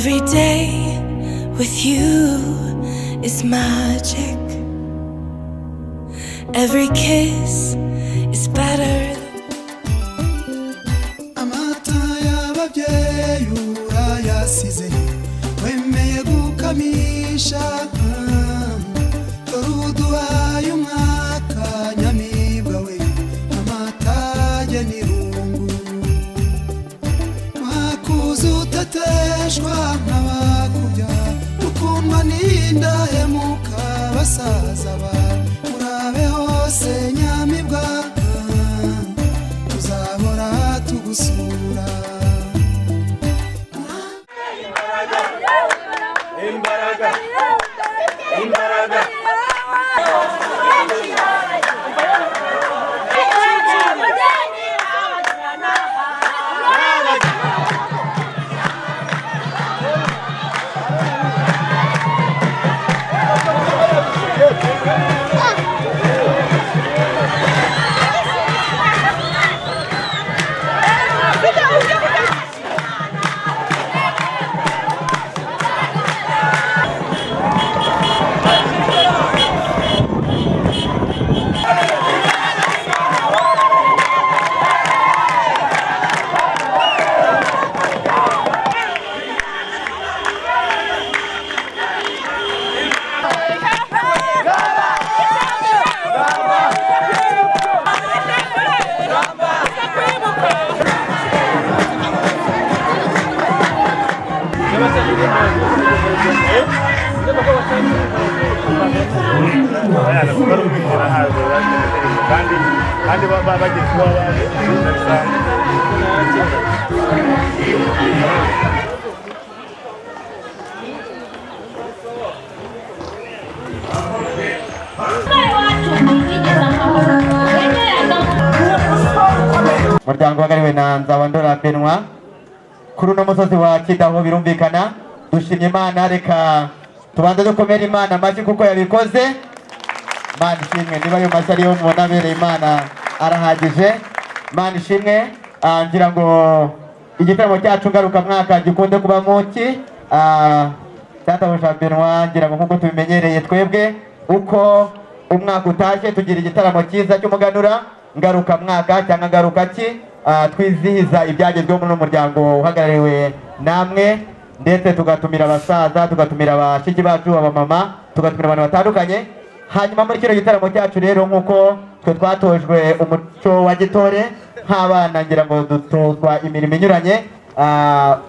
Every day with you is magic. Every kiss is better. Amata y'ababyeyi urayasize wemeye gukamisha uduhaye umwaka nyamibwa we amata y'irungu wakuze utateshwa nk'abakubya ukundwa n'indahemuka basaza abantu urabe hose nyamibwa tuzahora tugusura imbaraga imbaraga Muryango wagariwe na Nzabandora Benoit kuri uno musozi wa Kidaho birumvikana dushimye Imana reka tubanze dukomera Imana amashyi kuko yabikoze Imana ishimwe niba ayo mashyi ariyo mubona abereye Imana arahagije Imana ishimwe ngira ngo igitaramo cyacu ngaruka mwaka gikunde kuba muki Databuja Benoit ngira ngo nkuko tubimenyereye twebwe uko umwaka utashye tugira igitaramo cyiza cy'umuganura ngaruka mwaka cyangwa ngaruka ki twizihiza ibyagezweho muri umuryango uhagarariwe namwe ndetse tugatumira abasaza tugatumira abashiki bacu abamama tugatumira abantu batandukanye hanyuma muri kino gitaramo cyacu rero nkuko twe twatojwe umuco wa gitore nk'abana ngira ngo dutozwa imirimo inyuranye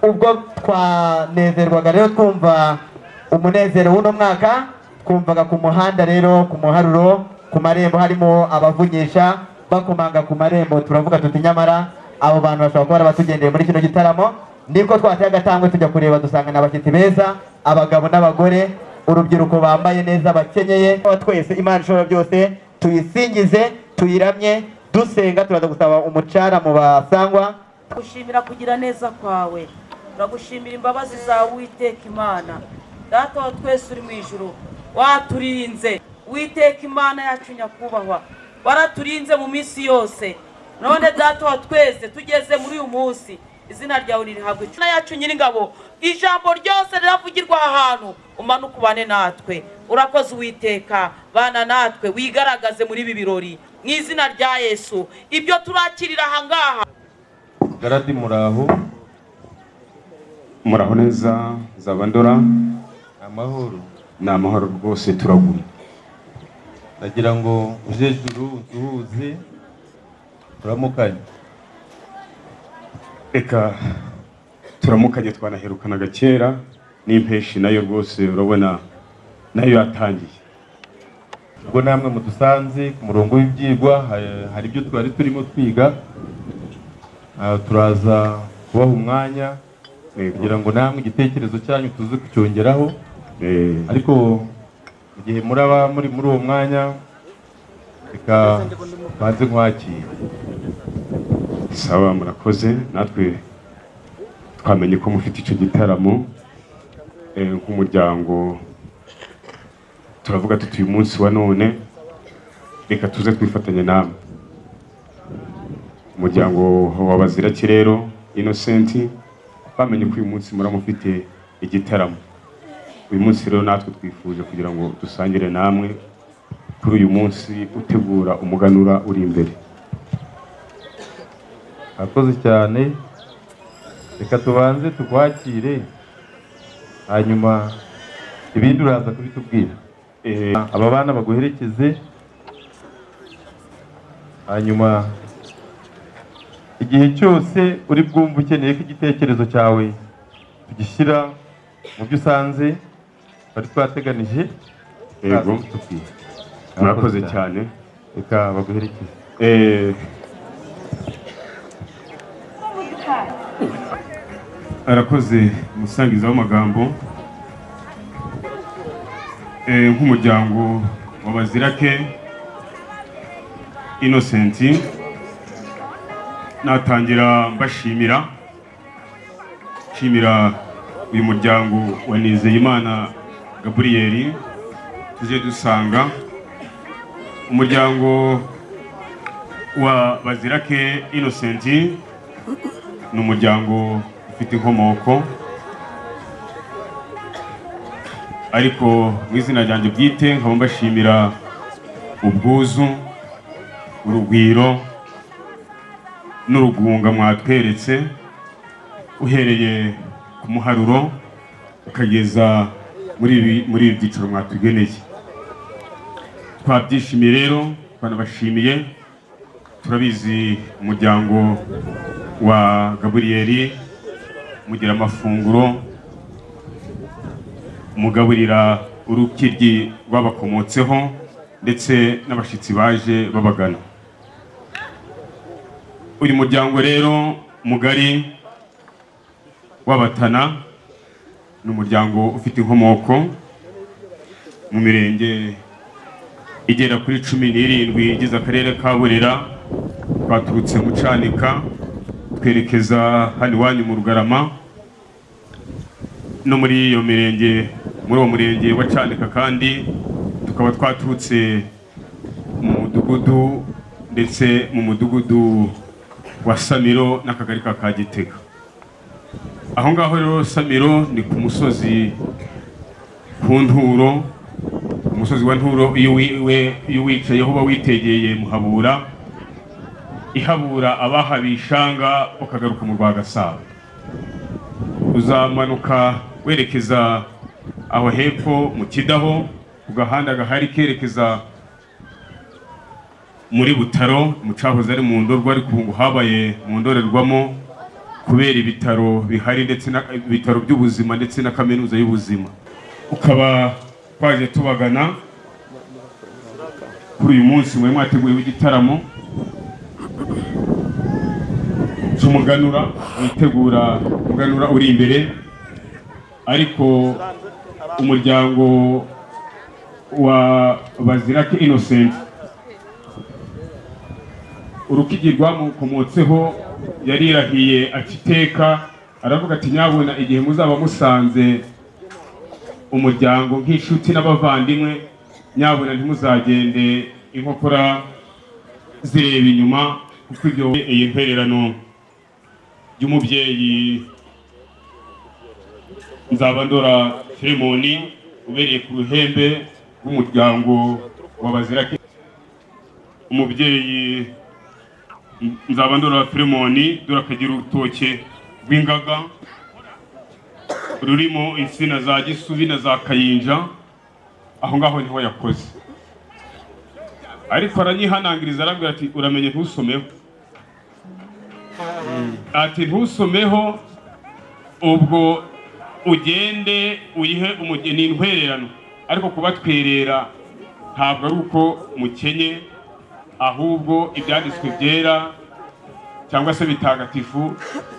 ubwo twanezerwaga rero twumva umunezero w'uno mwaka twumvaga ku muhanda rero ku muharuro ku marembo harimo abavunyisha bakomanga ku marembo turavuga tuti nyamara abo bantu bashobora kuba batugendeye muri kino gitaramo niko twateye agatangwe tujya kureba dusanga n'abashyitsi beza abagabo n'abagore urubyiruko bambaye neza bakenyeye twese Imana ishobora byose tuyisingize tuyiramye dusenga turaza gusaba umucara mu basangwa gushimira kugira neza kwawe turagushimira imbabazi zawe Uwiteka Imana Data wa twese uri mu ijuru waturinze Uwiteka Imana yacu nyakubahwa waraturinze mu minsi yose none Data wa twese tugeze muri uyu munsi izina ryawe ririhabwe cyane yacu nyir'ingabo ijambo ryose riravugirwa ahantu umanuka ubane natwe urakoze Uwiteka bana natwe wigaragaze muri ibi birori mu izina rya Yesu ibyo turakirira aha ngaha Garadi muraho neza Nzabandora amahoro ni amahoro rwose turagura ndagira ngo ujejuru duhuze turamukanye reka turamukanye twanaherukanaga kera n'impeshi nayo rwose urabona nayo yatangiye ubwo namwe mudusanze ku murongo w'ibyigwa hari ibyo twari turimo twiga turaza kubaha umwanya kugira ngo namwe igitekerezo cyanyu tuze kucyongeraho ariko mu gihe muraba muri uwo mwanya reka banze nkwakire sawa murakoze natwe twamenye ko mufite icyo gitaramo nk'umuryango turavuga tuti uyu munsi wa none reka tuze twifatanye namwe umuryango wa Bazirakirero Innocent bamenye ko uyu munsi muramufite igitaramo. Uyu munsi rero natwe twifuje kugira ngo dusangire namwe kuri uyu munsi utegura umuganura uri imbere. Akoze cyane, reka tubanze tukwakire hanyuma ibindi uraza kubitubwira. Aba bana baguherekeze, hanyuma igihe cyose uri bwumva ukeneye ko igitekerezo cyawe tugishyira mu byo usanze bari twateganije. Yego, murakoze cyane, reka baguherekeze. Arakoze umusangiza w'amagambo. Nk'umuryango w'Abazirake Innocent, natangira mbashimira uyu muryango wa Nizeyimana Gabriel tuje dusanga. Umuryango wa Bazirake Innocent ni umuryango ufite inkomoko, ariko mu izina ryanjye bwite nkaba mbashimira ubwuzu, urugwiro n'urugunga mwatweretse, uhereye ku muharuro ukageza muri ibi byiciro mwatugeneye. Twabyishimiye rero, twanabashimiye. Turabizi umuryango wa Gabriel mugira amafunguro, mugaburira urukiryi rwabakomotseho ndetse n'abashitsi baje babagana. Uyu muryango rero mugari w'Abatana ni umuryango ufite inkomoko mu mirenge igera kuri 17 igize akarere ka Burera. Twaturutse mu Cyanika twerekeza hano iwanyu mu Rugarama, no muri iyo mirenge, muri uwo murenge wa Cyanika kandi tukaba twaturutse mu mudugudu, ndetse mu mudugudu wa Samiro n'akagari ka Gitega. Aho ngaho rero Samiro ni ku musozi, ku Nturo, umusozi wa Nturo. Iyo wicayeho uba witegeye Muhabura, ihabura abahabishanga ukagaruka mu Rwagasabo. Uzamanuka werekeza aho hepfo mu Kidaho, ku gahanda gahari kerekeza muri Butaro, mu cyahoze ari mu Ndorwa, ariko ubu habaye mu ndorerwamo kubera ibitaro bihari, ndetse ibitaro by'ubuzima ndetse na kaminuza y'ubuzima. Ukaba twaje tubagana kuri uyu munsi mwe mwateguye igitaramo cy'umuganura, witegura umuganura uri imbere. Ariko umuryango wa Bazirake Innocent, urukiryi rwamukomotseho yarirahiye akiteka, aravuga ati nyabona igihe muzaba musanze umuryango nk'inshuti n'abavandimwe, nyabona ntimuzagende inkokora zireba inyuma, kuko ibyo iyi mpererano y'umubyeyi Nzabandora Filemoni ubereye ku ruhembe rw'umuryango wa Bazirake. Umubyeyi Nzabandora Filemoni durakagira urutoke rw'ingaga rurimo insina za Gisubi na za Kayinja. Aho ngaho niho yakoze, ariko aranyihanangiriza arambwira ati uramenye ntusomeho, ati ntusomeho, ubwo ugende uyihe umugeni intwererano. Ariko kubatwerera ntabwo ari uko mukenye, ahubwo ibyanditswe byera cyangwa se bitagatifu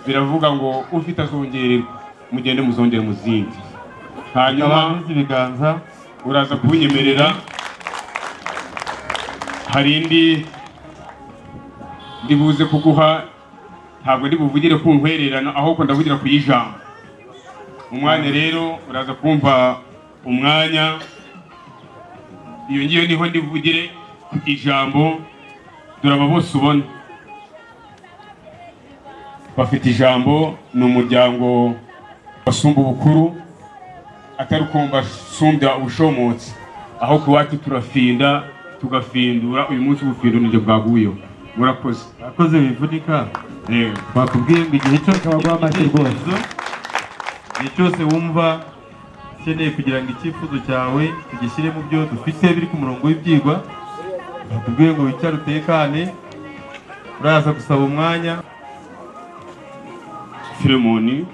biravuga ngo ufite azongererwa, mugende muzongere mu zindi. Hanyuma ibiganza uraza kubinyemerera, hari indi ndibuze kuguha, ntabwo ndibuvugire ku ntwererano, ahubwo ndavugira ku y'ijambo. Umwanya rero uraza kumva umwanya, iyo ngiyo niho ndivugire ijambo. Duraba bose ubona bafite ijambo, ni umuryango wasumba ubukuru, atari ukumva sumbya ubushomotsi, aho kuwacu turafinda tugafindura. Uyu munsi ubufindo nije bwaguyeho. Murakoze. Akoze bivunika. Bakubwiye ngo igihe cyose wumva ukeneye kugira ngo icyifuzo cyawe tugishyire mu byo dufite biri ku murongo w'ibyigwa, bakubwiye ngo wicare utekane, uraza gusaba umwanya. Filemoni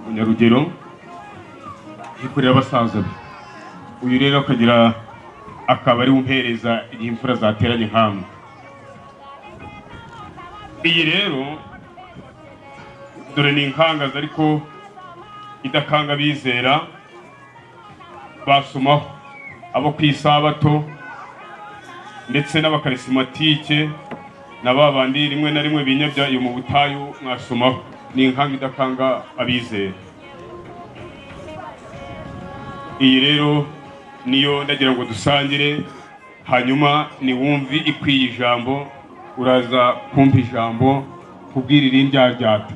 Munyarugero yikorera abasaza be, uyu rero akagira akaba ari umpereza igihe imfura zateranye hamwe. Iyi rero dore ni inkangaza ariko idakanga bizera, basomaho abo ku isabato ndetse n'abakarisimatike na babandi rimwe na rimwe binyabya iyo mu butayu, mwasomaho. Ni inkanga idakanga abizera. Iyi rero niyo ndagira ngo dusangire, hanyuma niwumvi ikwiye ijambo uraza kumva ijambo kubwira irindi ryaryata.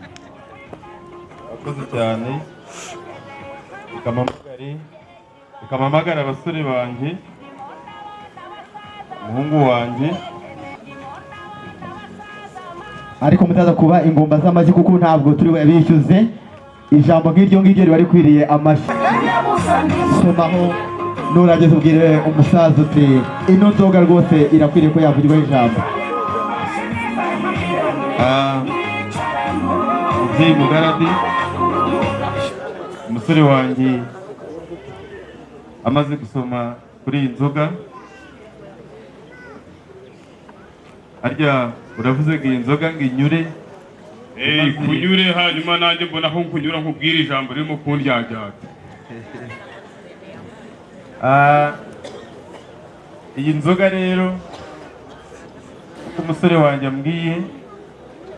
Akoze cyane. Bikamamagara abasore banjye, umuhungu wanjye, ariko mutaza kuba ingomba z'amashyi kuko ntabwo turi bishyuze. Ijambo nk'iryo ngiryo riba rikwiriye amashyi. Somaho nurageze ubwire umusaza uti ino nzoga rwose irakwiriye ko yavugirwaho ijambo. Mubyeyi Mugaradi, umusore wanjye amaze gusoma kuri iyi nzoga, harya uravuze ngo iyi nzoga ngo inyure, kunyure, hanyuma nanjye mbona aho kunyura nkubwira ijambo ririmo kundyajyata. Iyi nzoga rero uko umusore wanjye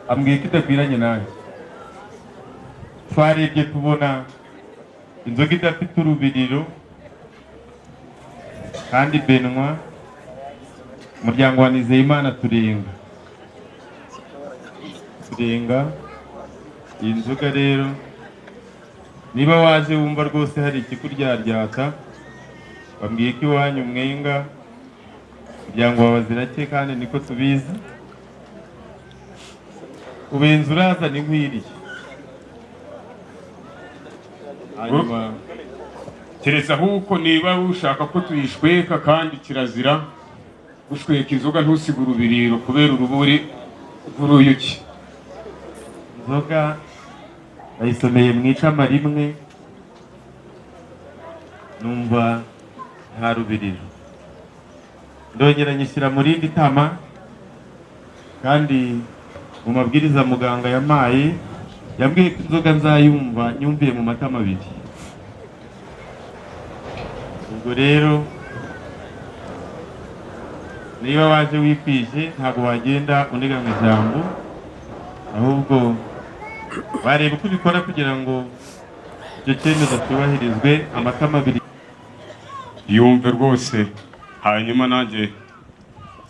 ambwiye ko idakwiranye nanjye. Twarebye tubona inzoga idafite urubiriro kandi benwa, umuryango wa Nizeyimana turenga iyi nzoga rero. Niba waje wumva rwose hari ikikuryaryata, bambwiye ko iwanyu mwenga umuryango wa Bazirake, kandi niko tubizi. Ubenza urazana inkwiriye, hanyuma keretse ahubwo niba ushaka ko tuyishweka, kandi kirazira gushweka inzoga ntusige urubiriro kubera uruburi rw'uruyuki. Inzoga bayisomeye mu icama rimwe, numva nta rubiriro, ndongera nyishyira mu rindi tama, kandi mu mabwiriza muganga yamaye yambwiye ko inzoga nzayumva nyumviye mu matama abiri. Ubwo rero niba waje wikwije ntabwo wagenda unega mu ijambo, ahubwo bareba uko ubikora kugira ngo icyo cyemezo cyubahirizwe. Amatama abiri yumve rwose, hanyuma nanjye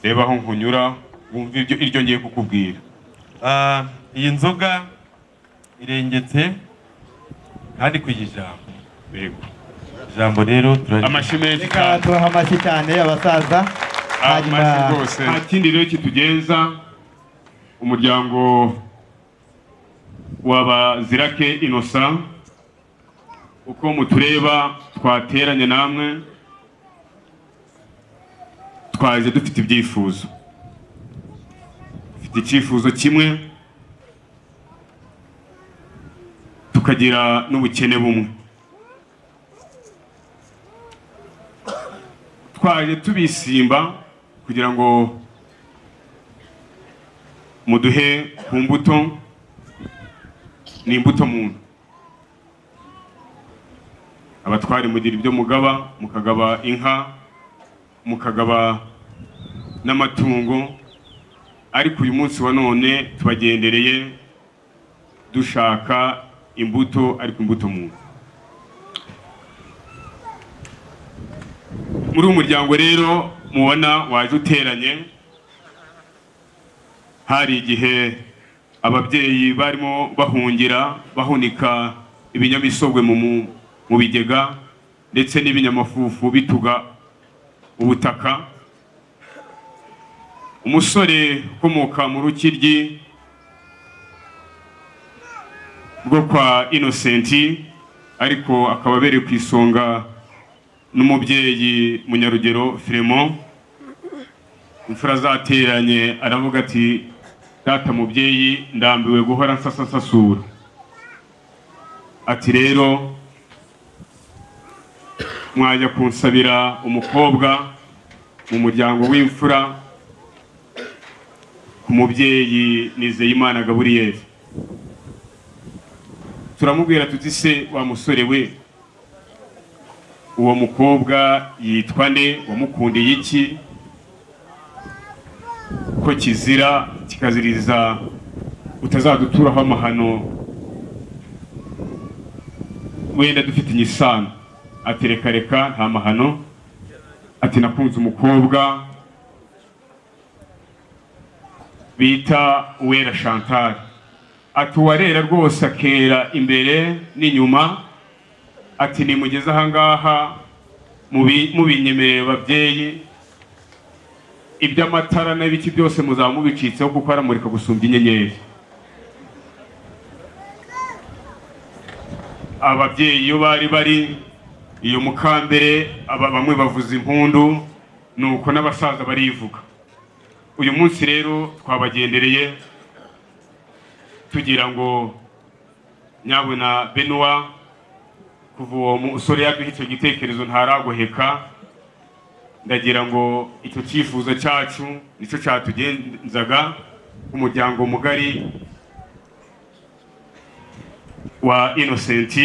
reba aho nkunyura wumve iryo ngiye kukubwira. Iyi nzoga irengetse kandi ku ijambo. Yego, ijambo rero amashyi menshi cyane, tubaha amashyi cyane abasaza. amashyi rwose. Nta kindi rero kitugenza, umuryango wa Bazirake Innocent, uko mutureba twateranye namwe, twaje dufite ibyifuzo. Dufite icyifuzo kimwe, tukagira n'ubukene bumwe. Twaje tubisimba kugira ngo muduhe ku mbuto, ni imbuto muntu. Abatwari mugira ibyo mugaba, mukagaba inka, mukagaba n'amatungo, ariko uyu munsi wa none tubagendereye dushaka imbuto, ariko imbuto muntu. Muri uyu muryango rero mubona waje uteranye, hari igihe ababyeyi barimo bahunika ibinyamisogwe mu bigega ndetse n'ibinyamafufu bituga ubutaka. Umusore ukomoka mu Rukiryi rwo kwa Innocent, ariko akaba abereye ku isonga n'umubyeyi Munyarugero Filemon. Imfura zateranye aravuga ati data mubyeyi, ndambiwe guhora nsasasasura. Ati rero mwajya kunsabira umukobwa mu muryango w'imfura ku mubyeyi Nizeyimana Gabriel. Turamubwira tuti se wa musore we, uwo mukobwa yitwa nde, wamukundiye iki ko kizira kikaziriza utazaduturaho amahano wenda dufite inyisano? Ati reka reka nta mahano. Ati nakunze umukobwa bita Uwera Chantal. Ati uwarera rwose akera imbere n'inyuma. Ati nimugeze ahangaha mubinyemereye babyeyi, iby'amatara n'ibiki byose muzaba mubicitseho kuko aramurika gusumbya inyenyeri. Ababyeyi iyo bari iyo mukambere, bamwe bavuza impundu, nuko n'abasaza barivuga. Uyu munsi rero twabagendereye tugira ngo nyabuna Benoit, kuva uwo musore yaduha icyo gitekerezo ntaragoheka. Ndagira ngo icyo cyifuzo cyacu nicyo cyatugenzaga umuryango mugari wa Innocent,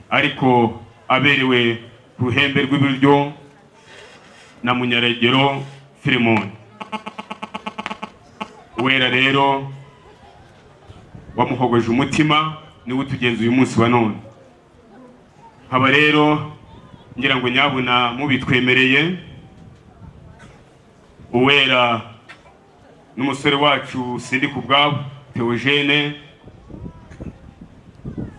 ariko aberewe ku ruhembe rw'iburyo na Munyarugero Filemon. Uwera rero wamuhogoje umutima niwe utugenza uyu munsi wa none. Haba rero ngira ngo nyabuna mubitwemereye, Uwera n'umusore wacu Sindikubwabo Theogene,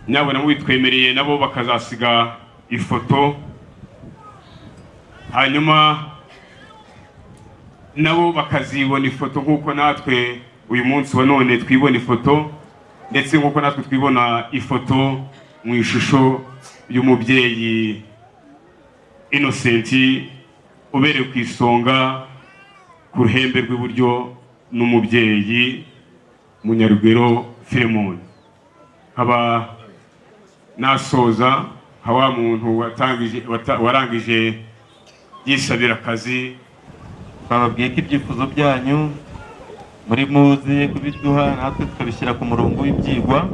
nyabuna mubitwemereye nabo bakazasiga ifoto, hanyuma nabo bakazibona ifoto nk'uko natwe uyu munsi wa none twibona ifoto, ndetse nk'uko natwe twibona ifoto mu ishusho y'umubyeyi Innocent ubereye ku isonga ku ruhembe rw'iburyo n'umubyeyi Munyarugero Filemon. Haba nasoza hawa muntu warangije yisabira akazi, bababwiye ko ibyifuzo byanyu muri muze kubiduha, natwe tukabishyira ku murongo w'ibyigwa.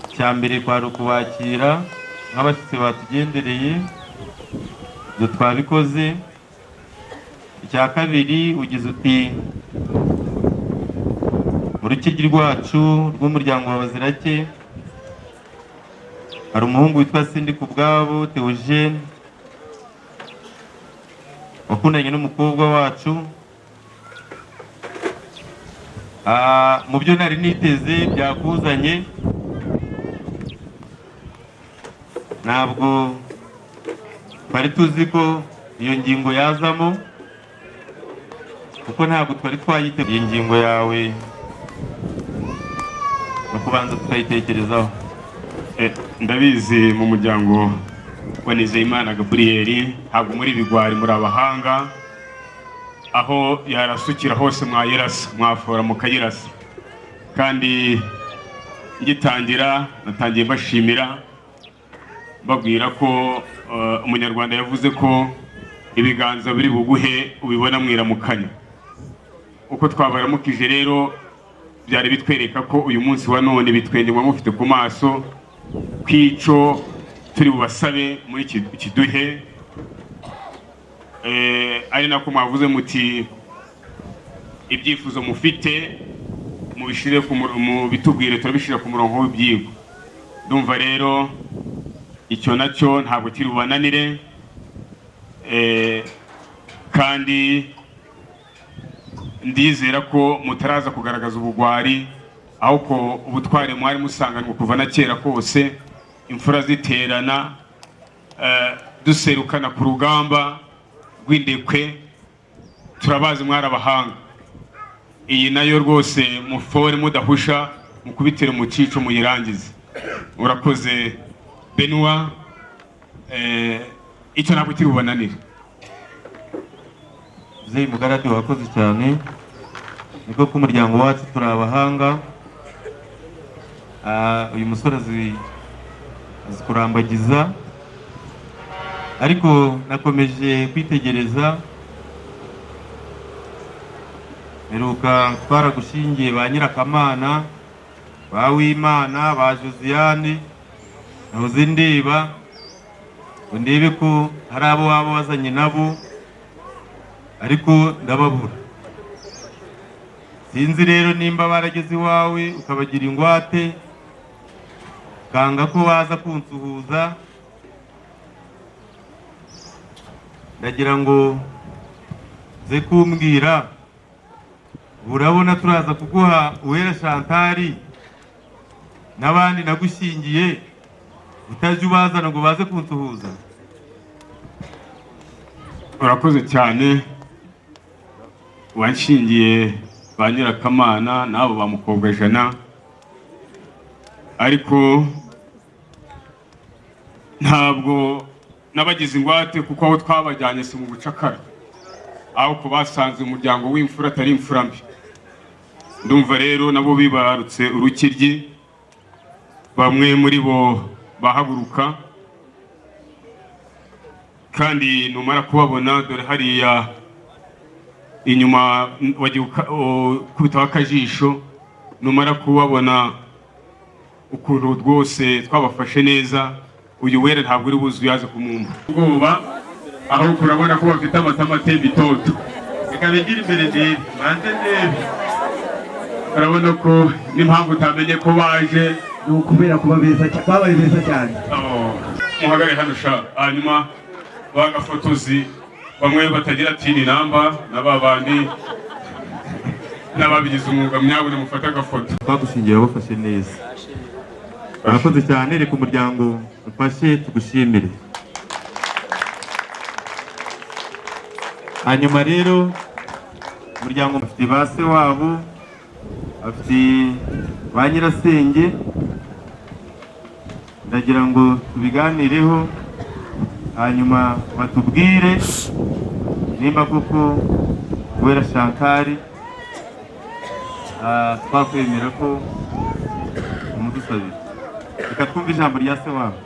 Icya mbere kwari ukubakira nk'abashyitsi batugendereye, ibyo twabikoze. Icya kabiri ugize uti mu Rukiryi rwacu rw'umuryango wa Bazirake hari umuhungu witwa Sindikubwabo Theogene wakundanye n'umukobwa wacu. Mu byo nari niteze byakuzanye, ntabwo twari tuzi ko iyo ngingo yazamo, kuko ntabwo twari twayiteguye. Iyi ngingo yawe no kubanza tukayitekerezaho. Ndabizi mu muryango wa Nizeyimana Gabriel ntabwo muri bigwari, muri abahanga, aho yarasukira hose mwayirasa, mwafora mukayirasa. Kandi ngitangira natangiye bashimira, babwira ko umunyarwanda yavuze ko ibiganza biri buguhe ubibona mwiramukanya. Uko twabaramukije rero byari bitwereka ko uyu munsi wa none bitwenge mufite ku maso kwico turi bubasabe muri kiduhe. Ari nako mwavuze muti ibyifuzo mufite mubishire mu bitubwire, turabishira ku murongo w'ibyigwa. Ndumva rero icyo nacyo ntabwo kiri bubananire, kandi ndizera ko mutaraza kugaragaza ubugwari ahubwo ubutware mwari musanganwe kuva na kera kose, imfura ziterana duserukana ku rugamba rw'indekwe, turabazi mwari abahanga. Iyi nayo rwose mufore mudahusha mukubitire mu cico muyirangize. Urakoze Benoit, icyo ntabwo kiri bubananire. Mzee Mugarati wakoze cyane, niko ku muryango wacu turi abahanga. Uyu musore azi kurambagiza, ariko nakomeje kwitegereza, meruka twaragushingiye ba Nyirakamana, ba Wimana, ba Josiane, nahoze ndeba ngo ndebe ko hari abo waba wazanye nabo, ariko ndababura. Sinzi rero nimba barageze iwawe ukabagira ingwate, kanga ko waza kunsuhuza. Ndagira ngo ze kumbwira, urabona turaza kuguha Uwera Chantal n'abandi nagushingiye, utajya ubazana ngo baze kunsuhuza? Urakoze cyane, wanshingiye ba Nyirakamana n'abo ba Mukobwa Jana, ariko ntabwo nabagize ingwate kuko aho twabajyanye si mu bucakara, aho ko basanze umuryango w'imfura atari imfura mbi. Ndumva rero nabo bibarutse urukiryi, bamwe muri bo bahaguruka, kandi numara kubabona dore hariya inyuma wagiye kubitaho akajisho, numara kubabona ukuntu rwose twabafashe neza, uyu Wera ntabwo uri buzi yaze kumumva ubwoba, aho kurabona ko bafite amatama atemba itoto. Reka begire imbere ndebe, manze ndebe. Urabona ko n'impamvu utamenye ko baje ni ukubera kuba beza cyane, babaye beza cyane. Muhagare hano sha, hanyuma bagafotozi bamwe batagira tini namba na babandi n'ababigize umwuga, mwabone mufata agafoto. Twagushingiye bafashe neza, barakoze cyane. Reka umuryango ufashe tugushimire. Hanyuma rero umuryango ufite ba se wabo, afite ba nyirasenge, ndagira ngo tubiganireho, hanyuma batubwire nimba koko Uwera Chantal twakwemera ko umudusabira. Reka twumve ijambo rya se wabo.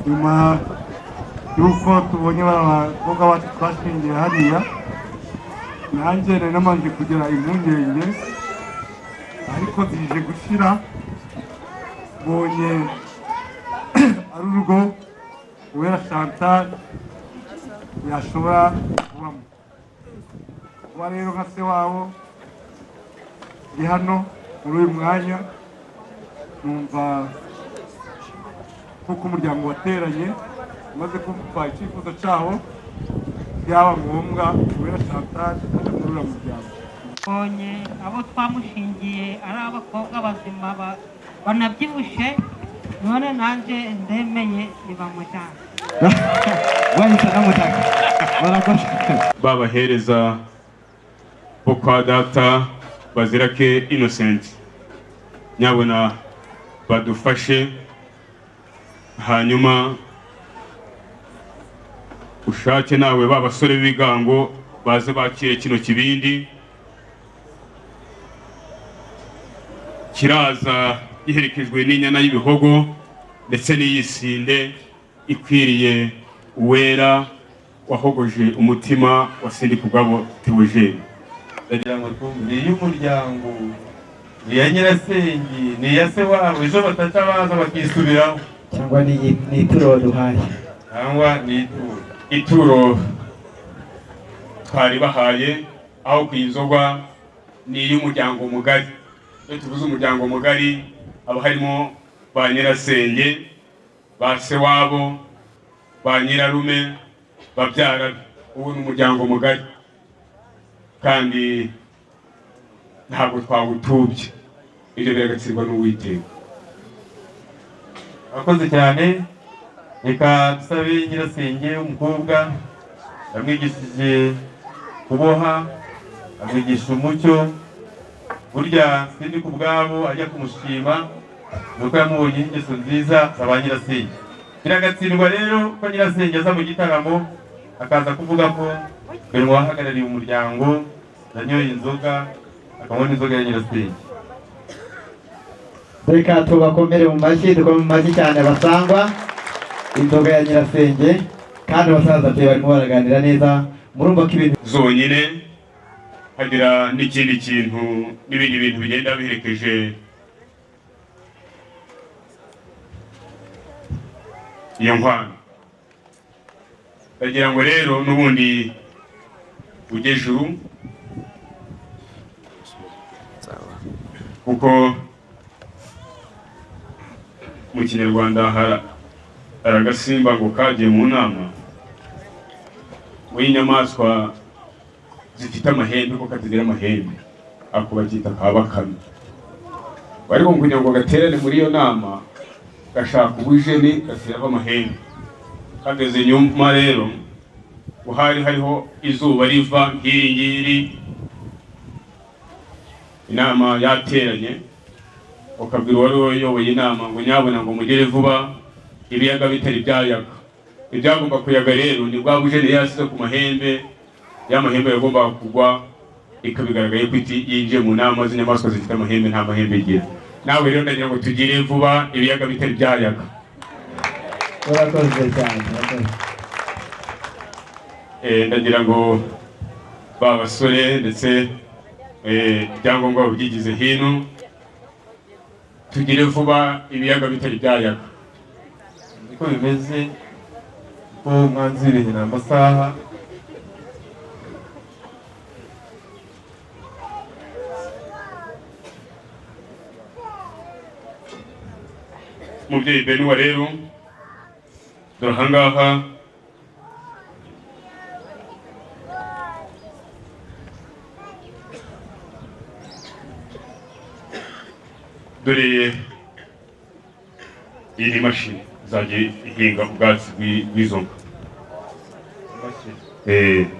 Nyuma y'uko tubonye abakobwa bacu twashingiye hariya, nanjye nari namanje kugira impungenge, ariko zije gushira. Mbonye ari urugo Uwera Chantal yashobora kubamo. Kuba rero nka se wabo ndi hano muri uyu mwanya, numva kuko umuryango wateranye umaze kumva icyifuzo cyawo, byaba ngombwa Uwera Chantal aje muri uriya muryango. Bonye abo twamushingiye ari abakobwa bazima banabyibushye, none nanjye ndemeye nibamujyana. Wahita namutaka, barakoze. Babahereza bo kwa data Bazirake Innocent, nyabona badufashe, hanyuma ushake nawe babasore b'ibigango baze bakire kino kibindi. Kiraza giherekejwe n'inyana y'ibihogo ndetse n'iyisinde ikwiriye Uwera wahogoje umutima wa Sindikugabo Theogene. Ndagira ngo twumve y'umuryango, ni ya nyirasenge, ni ya se wabo, ejo bataca baza bakisubiraho, Cyangwa ni ituro duhaye, cyangwa ni ituro twari bahaye, aho ku inzogwa ni y'umuryango mugari. Iyo tuvuze umuryango mugari haba harimo ba nyirasenge, ba se wabo, ba nyirarume, babyara. Ubu ni umuryango mugari, kandi ntabwo twagutubye, ibyo biragatsirwa n'Uwiteka. Akoze cyane. Reka dusabe nyirasenge umukobwa, yamwigishije kuboha, amwigisha umucyo. Burya sindi ku bwabo ajya kumushima nuko yamubonye ingeso nziza za ba nyirasenge. Biragatsindwa rero ko nyirasenge aza mu gitaramo akaza kuvuga ko mbere mu bahagarariye umuryango yanyoye inzoga, akabona inzoga ya nyirasenge. Reka tubakomere mu mashyi, dukome mu mashyi cyane abasangwa inzoga ya nyirasenge, kandi abasaza ati barimo baraganira neza. Murumva ko ibintu zonyine hagira n'ikindi kintu n'ibindi bintu bigenda biherekeje iyo nkwano. Ndagira ngo rero n'ubundi ujye juru, kuko mu Kinyarwanda hari agasimba ngo kagiye mu nama w'inyamaswa zifite amahembe ko katagira amahembe, ako bakita ka bakame. Ariko kugira ngo gaterane muri iyo nama gashaka ubujeni gateraho amahembe. Kageze nyuma rero uhari hariho izuba riva nk'iri ngiri, inama yateranye, ukabwira uwari wayoboye inama ngo nyabona ngo mugere vuba ibiyaga bitari byayaga. Ibyagomba kuyaga rero ni bwa bujeni yasize ku mahembe, ya mahembe yagombaga kugwa, ikabigaragaye ko yinjiye mu nama z'inyamaswa zifite amahembe nta mahembe igira. Nawe rero ndagira ngo tugire vuba ibiyaga bitari byayaga. urakoze cyane. Ndagira ngo ba basore ndetse ibyangombwa babyigize hino, tugire vuba ibiyaga bitari byayaga. Niko bimeze ko mwanziriye n'amasaha. Mubyeyi Benua rero dore ahangaha dore iyi ni mashini izajya ihinga ubwatsi bw'izo nka.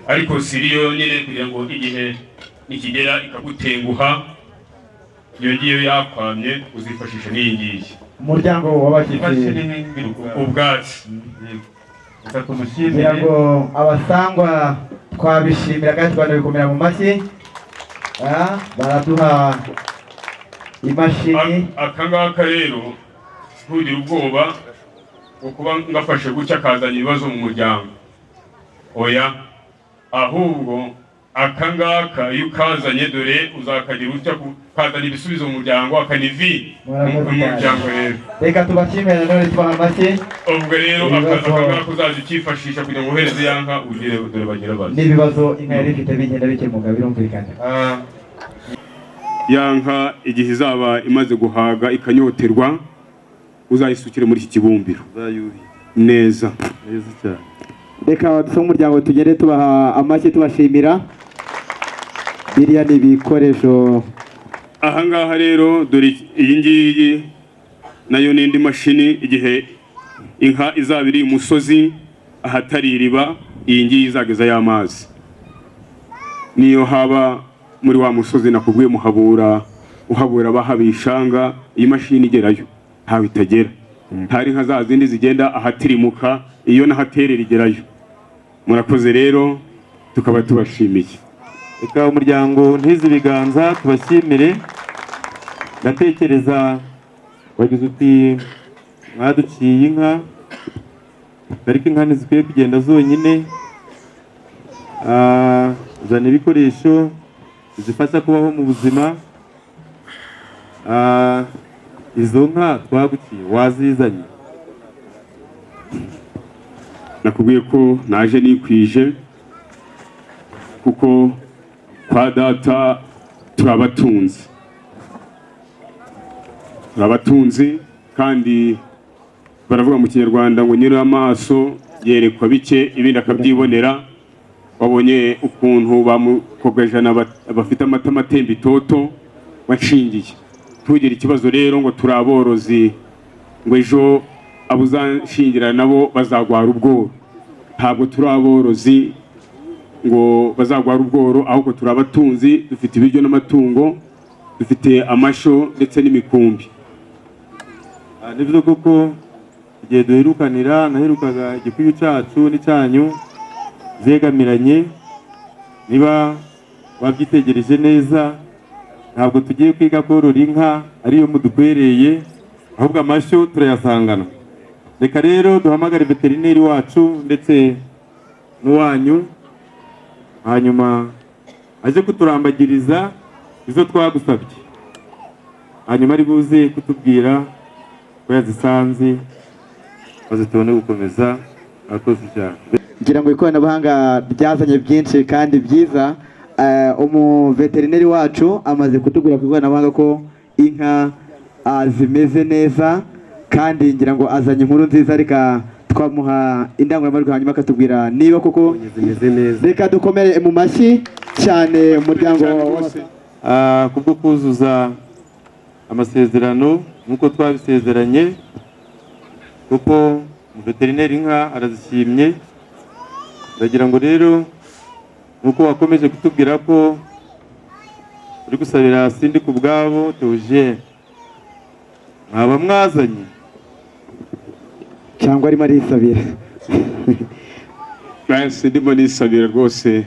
Ariko siriyo nyine kugira ngo igihe nikigera ikagutenguha iyo ngiyo yakwamye uzifashisha n'iyi ngiyi. Umuryango w'abashyitsi ubwatsi. kugira ngo abasangwa twabishimira kandi twanabikomera mu mashyi. Baraduha imashini. Akangaka rero ntugire ubwoba ukuba ngafashe gutya kazanye ibibazo mu muryango. Oya, ahubwo akangaka iyo ukazanye dore uzakagira utya kazana ibisubizo mu muryango, akanivi mu muryango rero. Reka tubashimire none tubaha amashyi. Ubwo rero akangaka uzaza ukifashisha kugira ngo uhereze ya nka ugire dore bagira bazi. N'ibibazo inka yari ifite bigenda bikemuka birumvikana. Ya nka igihe izaba imaze guhaga ikanyoterwa uzayisukire muri iki kibumbiro neza cyane. Reka dusome umuryango tugende tubaha amashyi tubashimira. Biriya ni ibikoresho. Ahangaha rero dore iyi ngiyi nayo n'indi mashini, igihe inka izaba iri umusozi ahatari iriba, iyi ngiyi izageza y'amazi. Niyo haba muri wa musozi nakubwiye uhabura bahabishanga, iyi mashini igerayo ntawe itagera. Ntari nka za zindi zigenda ahatirimuka, iyo nahaterera igerayo. Murakoze rero tukaba tubashimiye. Reka umuryango ntizi ibiganza tubashimire. Ndatekereza wagize uti mwaduciye inka, ariko inka ntizikwiye kugenda zonyine. Zana ibikoresho zifasha kubaho mu buzima. Izo nka twaguciye wazizanye. Nakubwiye ko naje nikwije kuko kwa data turabatunzi kandi baravuga mu Kinyarwanda ngo nyiri amaso yerekwa bike ibindi akabyibonera. Wabonye ukuntu bamukogajana bafite amata matemba itoto, wanshingiye. Ntugire ikibazo rero ngo turi aborozi ngo ejo abo uzanshingira nabo bazagwara ubworo. Ntabwo turi aborozi ngo bazagwara ubworo, ahubwo turi abatunzi, dufite ibiryo n'amatungo, dufite amasho ndetse n'imikumbi. Nibyo koko igihe duherukanira naherukaga igikuyu cyacu n'icyanyu zegamiranye. Niba wabyitegereje neza, ntabwo tugiye kwiga korora inka ariyo mudukwereye, ahubwo amashyo turayasangana. Reka rero duhamagare veterineri wacu ndetse n'uwanyu, hanyuma aje kuturambagiriza izo twagusabye, hanyuma ari buze kutubwira ko yazisanze, maze tubone gukomeza. Akoze cyane. ngira ngo ikoranabuhanga ryazanye byinshi kandi byiza. Umuveterineri wacu amaze kutubwira ku ikoranabuhanga ko inka zimeze neza, kandi ngira ngo azanye inkuru nziza. Reka twamuha indangururamajwi hanyuma akatubwira niba koko zimeze neza. Reka dukomere mu mashyi cyane umuryango wose kubwo kuzuza amasezerano nk'uko twabisezeranye, kuko veterineri inka arazishimye. Ndagira ngo rero nk'uko wakomeje kutubwira ko uri gusabira Sindikubwabo Theogene, mwaba mwazanye cyangwa arimo arisabira? Basi ndimo nisabira rwose,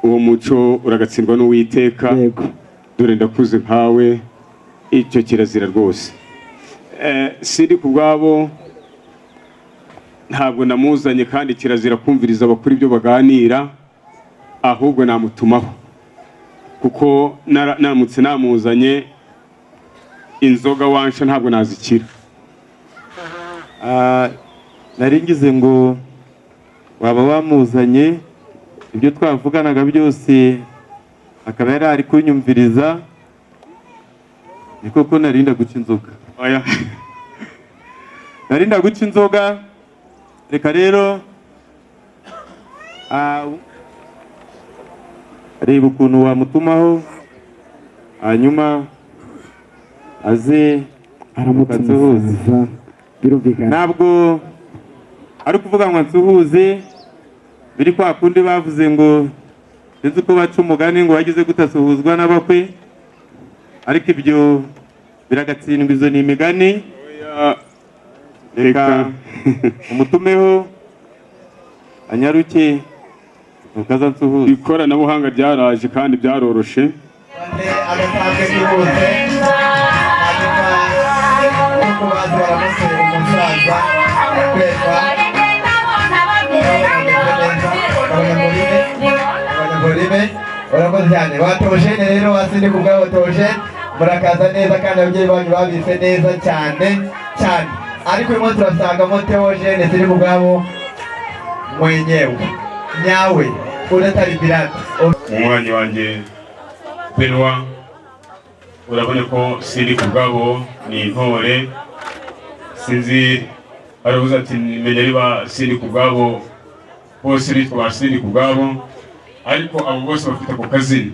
uwo muco uragatsindwa n'Uwiteka. Yego, dore ndakuze nkawe, icyo kirazira rwose. Sindikubwabo ntabwo namuzanye, kandi kirazira kumviriza abakuru ibyo baganira, ahubwo namutumaho, kuko naramutse namuzanye inzoga wansha ntabwo nazikira. Naringize ngo waba wamuzanye ibyo twavuganaga byose akaba yari ari kunyumviriza, ni koko narinda guca inzoga. Oya, narinda guca inzoga. Reka rero reba ukuntu wamutumaho, hanyuma aze aramutsuhuza. Birumvikana ntabwo ari kuvuga ngo nsuhuze biri kwa kundi bavuze ngo sinzi uko baca umugani ngo wagize gutasuhuzwa n'abakwe, ariko ibyo biragatsindwa, izo ni imigani. Reka umutumeho anyaruke ukaza nsuhuze. ikoranabuhanga ryaraje kandi byaroroshe. agatambwe kihuse, hanyuma nuko bazi baramusera umusaza kwetwa abanyagorime. Urakoze cyane ba Theogene rero, wa Sindikubwabo Theogene, murakaza neza kandi ababyeyi banyu babise neza cyane cyane. Ariko uyu munsi turasangamo Theogene Sindikubwabo mwenyewe nyawe, udatari pirate. Umwanya wanjye Benoit, urabona ko Sindikubwabo ni intore. Sinzi aravuze ati menya riba Sindikubwabo, bose bitwa ba Sindikubwabo, ariko abo bose bafite ako kazina,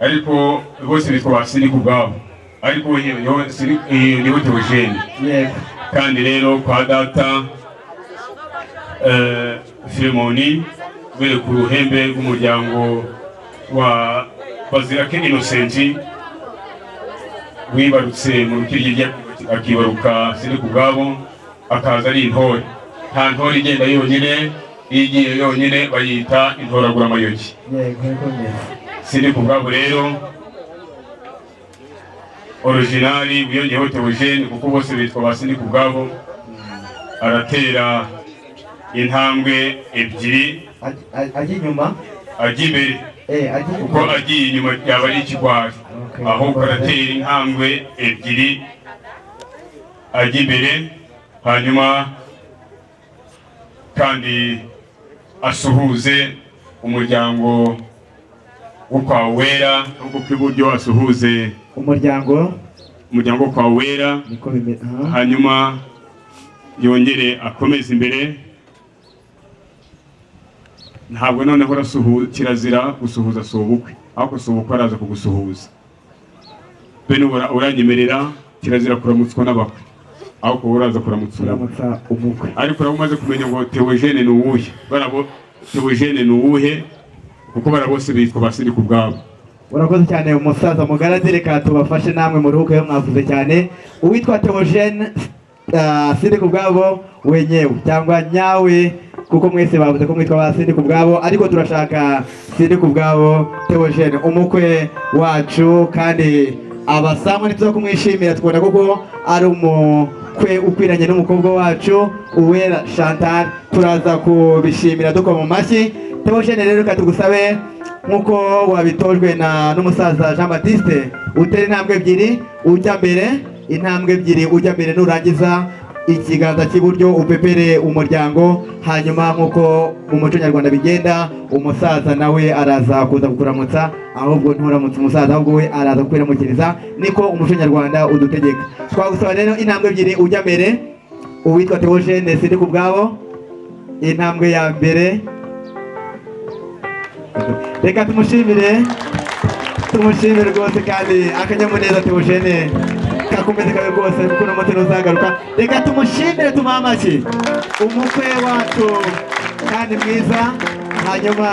ariko bose bitwa ba Sindikubwabo, ariko niho Theogene. Kandi rero kwa data Filemoni bere ku ruhembe rw'umuryango wa Bazirake Innocent, wibarutse mu rukiryi akibaruka Sindikubwabo, akaza ari intore. Nta ntore igenda yonyine, igiye yonyine bayita intoragura amayogi. Sindikubwabo rero originali wiyongeyeho Theogene, kuko bose bitwa ba Sindikubwabo. Aratera intambwe ebyiri, ajya inyuma, ajya imbere, kuko agiye inyuma yaba ari ikigwari. Ahubwo aratera intambwe ebyiri, ajya imbere, hanyuma kandi asuhuze umuryango wo kwa Wera, ukuboko kw'iburyo asuhuze umuryango wo kwa Wera, hanyuma yongere akomeze imbere. Ntabwo noneho kirazira gusuhuza sobukwe, ahubwo sobukwe araza kugusuhuza. bene uranyemerera kirazira kuramutswa n'abakwe aho kuba uraza kuramutsa umukwe. ariko uraba umaze kumenya ngo Theogene ni uwuhe, barabo Theogene ni uwuhe kuko barabose bitwa basindi ku bwabo. Urakoze cyane umusaza Mugaradi, reka tubafashe namwe mu ruhuko mwavuze cyane. Uwitwa Theogene sindi ku bwabo wenyewe cyangwa nyawe, kuko mwese bavuze ko mwitwa basindi ku bwabo, ariko turashaka sindi ku bwabo Theogene umukwe wacu, kandi abasamwe nituza kumwishimira tubona kuko ari umukwe ukwiranye n'umukobwa wacu Uwera Chantal. Turaza kubishimira dukoma mu mashyi. Theogene rero reka tugusabe nkuko wabitojwe n'umusaza Jean Baptiste, utera intambwe ebyiri ujya mbere, intambwe ebyiri ujya mbere, nurangiza ikiganza cy'iburyo upepere umuryango, hanyuma nkuko mu muco nyarwanda bigenda umusaza nawe araza kuza kukuramutsa, ahubwo nturamutse umusaza ahubwo we araza kukwiramukiriza, niko umuco nyarwanda udutegeka. Twagusaba rero intambwe ebyiri ujya mbere, uwitwa Theogene sindi ku bwabo, intambwe ya mbere. Reka tumushimire rwose, kandi akanyamuneza Theogene kakomeze kabe rwose, kuko n'umutima uzagaruka. Reka tumushimire tumuhe amashyi umukwe wacu kandi mwiza. Hanyuma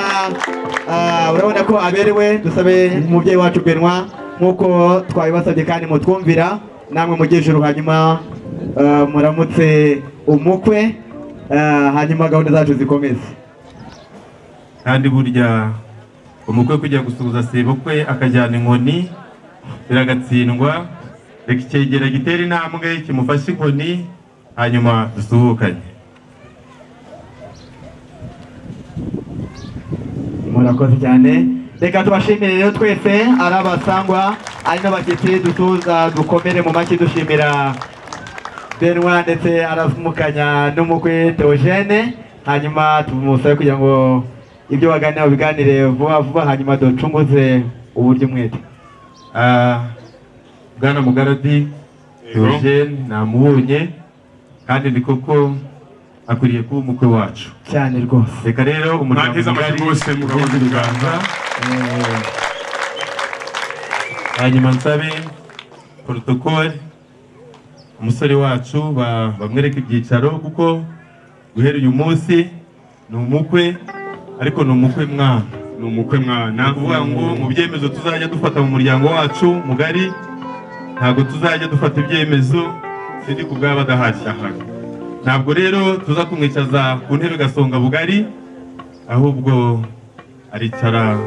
urabona ko aberewe, dusabe umubyeyi wacu Benoit nkuko twabibasabye kandi mutwumvira, namwe mujye ijuru, hanyuma muramutse umukwe, hanyuma gahunda zacu zikomeze. Kandi burya umukwe kujya gusuhuza sebukwe akajyana inkoni biragatsindwa. Reka icyegera gitera intambwe kimufashe inkoni, hanyuma dusuhukanye. Murakoze cyane. Reka tubashimire rero twese, ari abasangwa ari n'abashyitsi, dutuza dukomere mu mashyi dushimira Benoit ndetse aramukanya n'umukwe Theogene, hanyuma tumusabe kugira ngo ibyo baganira biganire vuba vuba, hanyuma ducunguze uburyo umwete. Bwana Mugaradi Theogene namubonye, kandi ni koko akwiriye kuba umukwe wacu cyane rwose. Reka rero umuryango bose mugabane ibiganza, hanyuma nsabe protocole umusore wacu bamwereka ibyicaro, kuko guhera uyu munsi ni umukwe, ariko ni umukwe mwana. ni umukwe mwana, kuvuga ngo mu byemezo tuzajya dufata mu muryango wacu mugari, ntabwo tuzajya dufata ibyemezo sindi ku bwabo adahari. Ntabwo rero tuza kumwicaza ku ntebe gasonga bugari, ahubwo aricara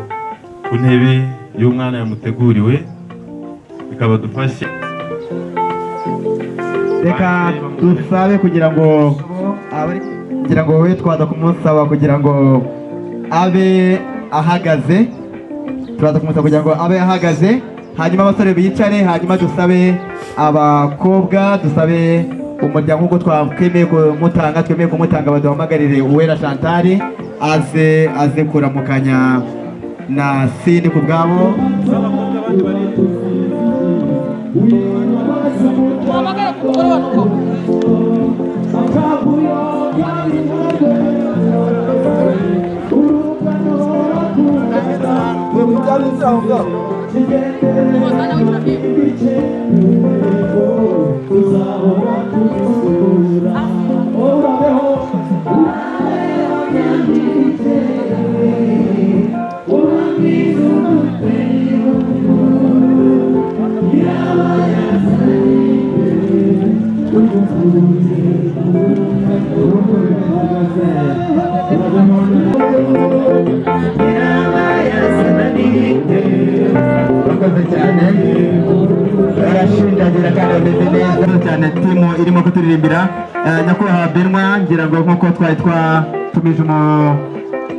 ku ntebe y'umwana yamuteguriwe, bikaba dufashe. Reka dusabe kugira ngo wowe twaza kumusaba kugira ngo abe ahagaze, turaza kumusaba kugira ngo abe ahagaze, hanyuma abasore bicare, hanyuma dusabe abakobwa, dusabe umuryango nk'uko twemeye kumutanga baduhamagarire Uwera Chantal aze kuramukanya na sindi ku bwabo. Barashinjagira kandi bameze neza cyane, timu irimo kuturirimbira. Nyakubahwa Benoit, ngira ngo nk'uko twari twatumije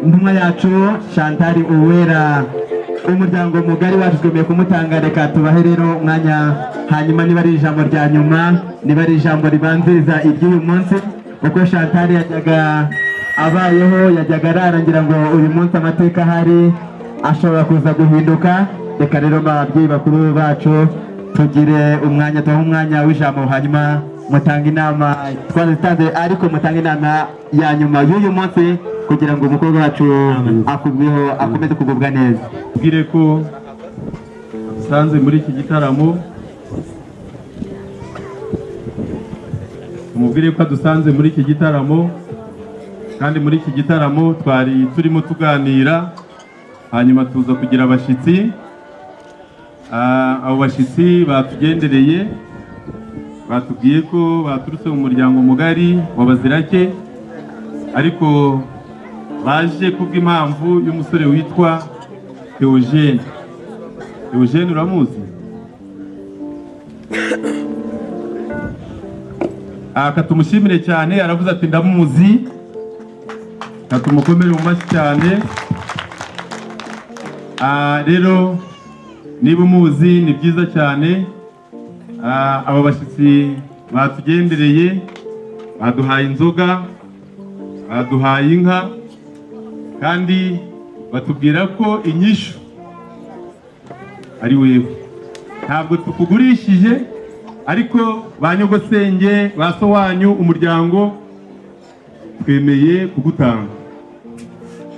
intumwa yacu Chantal Uwera, umuryango mugari wacu twemeye kumutanga. Reka tubahe rero umwanya, hanyuma niba ari ijambo rya nyuma, niba ari ijambo ribanziriza iry'uyu munsi, kuko Chantal yajyaga abayeho, yajyaga arara, ngira ngo uyu munsi amateka ahari ashobora kuza guhinduka. Reka rero ababyeyi bakuru bacu tugire umwanya, tubahe umwanya w'ijambo, hanyuma mutanga inama twazitanze, ariko mutanga inama ya nyuma y'uyu munsi kugira ngo umukobwa wacu akomeze kugubwa neza. Tubwire ko dusanze muri iki gitaramo tumubwire ko dusanze muri iki gitaramo, kandi muri iki gitaramo twari turimo tuganira, hanyuma tuza kugira abashyitsi. Abo bashyitsi batugendereye batubwiye ko baturutse mu muryango mugari w'Abazirake, ariko baje kubw'impamvu y'umusore witwa Theogene. Theogene uramuzi? Katumushimire cyane, aravuze ati ndamuzi, katumukomere mu mashyi cyane. Rero niba umuzi ni byiza cyane. Aba bashyitsi batugendereye baduhaye inzoga, baduhaye inka, kandi batubwira ko inyishu ari wewe. Ntabwo tukugurishije, ariko ba nyogosenge, ba so wanyu, umuryango twemeye kugutanga.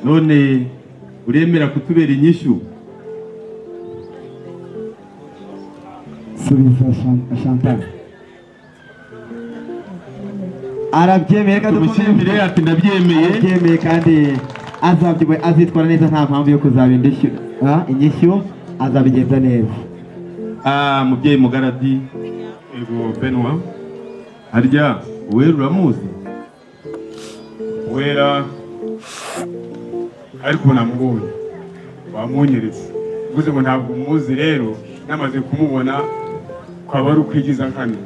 None uremera kutubera inyishu? Subiza Chantal. Arabyemeye kandi tumushimire ati ndabyemeye. Arabyemeye kandi azitwara neza, nta mpamvu yo kuzaba inyishyu, azabigenza neza. Mubyeyi Mugaradi, ego Benoit, harya Uwera uramuzi? Uwera ariko namubonye, wamunyeretse, uvuze ngo ntabwo umuzi. Rero namaze kumubona kwaba ari ukwigiza nkana.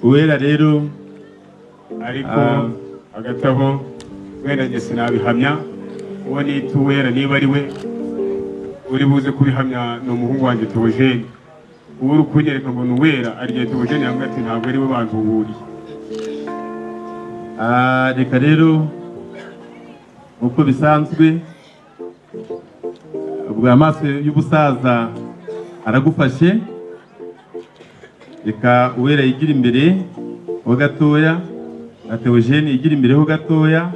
Uwera rero, ariko hagati aho wenda njye sinabihamya, uwo nita Uwera niba ari we uri buze kubihamya ni umuhungu wanjye Theogene. Uwo uri kunyereka ngo ni Uwera, ariye Theogene yambwira ati ntabwo ari we bantuburiye. Reka rero uko bisanzwe, ubwo amaso y'ubusaza aragufashe, reka Uwera yigira imbere ho gatoya, na Theogene yigira imbere ho gatoya,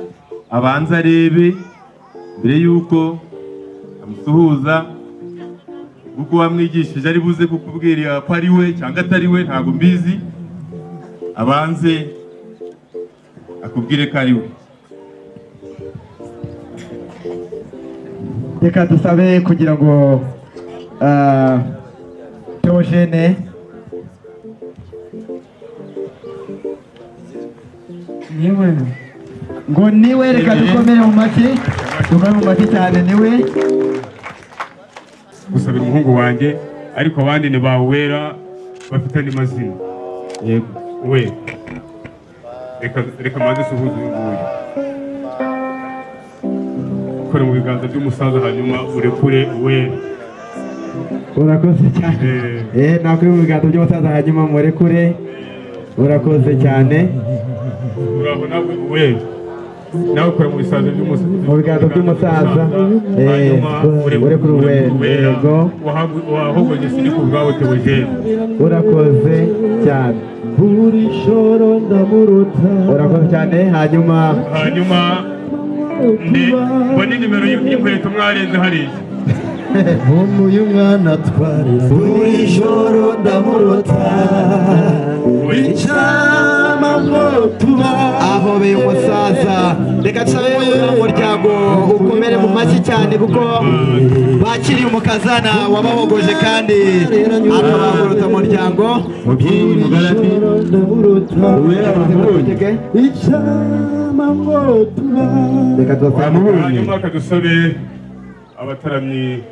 abanza arebe mbere yuko amusuhuza, kuko wamwigishije ari buze kukubwira ko ari we cyangwa atari we, ntabwo mbizi. Abanze akubwire ko ari we. Reka dusabe kugira ngo Theogene niwe, reka dukomere mu mashyi cyane, niwe gusabira umuhungu wanjye, ariko abandi ni ba Uwera bafitanye amazina. Yego we, reka manze suhuza uyu nguyu, ukore mu biganza by'umusaza, hanyuma urekure Uwera. Urakoze cyane. Nakuri mu biganza by'umusaza, hanyuma murekure. Urakoze cyane. Uraho nawe Uwera, nawe ukora mu biganza by'umusaza, hanyuma urekure Uwera. Yego, wahogoye sindi ku bwawe Theogene. urakoze cyane. Urakoze cyane. Hanyuma mbone nimero y'inkweto mwarenze hariya. uyu mwana twari buri joro ndamurota, icyama ngo tuba ahobeye umusaza. Reka tusabe umuryango ukomere mu mashyi cyane, kuko bakiriye umukazana wabahogoje kandi akabahurutsa umuryango. Mubyeyi Mugaradi, Uwera bamubonye, icyama ngo tuba. Reka tusabe hanyuma akadusabe abataramyi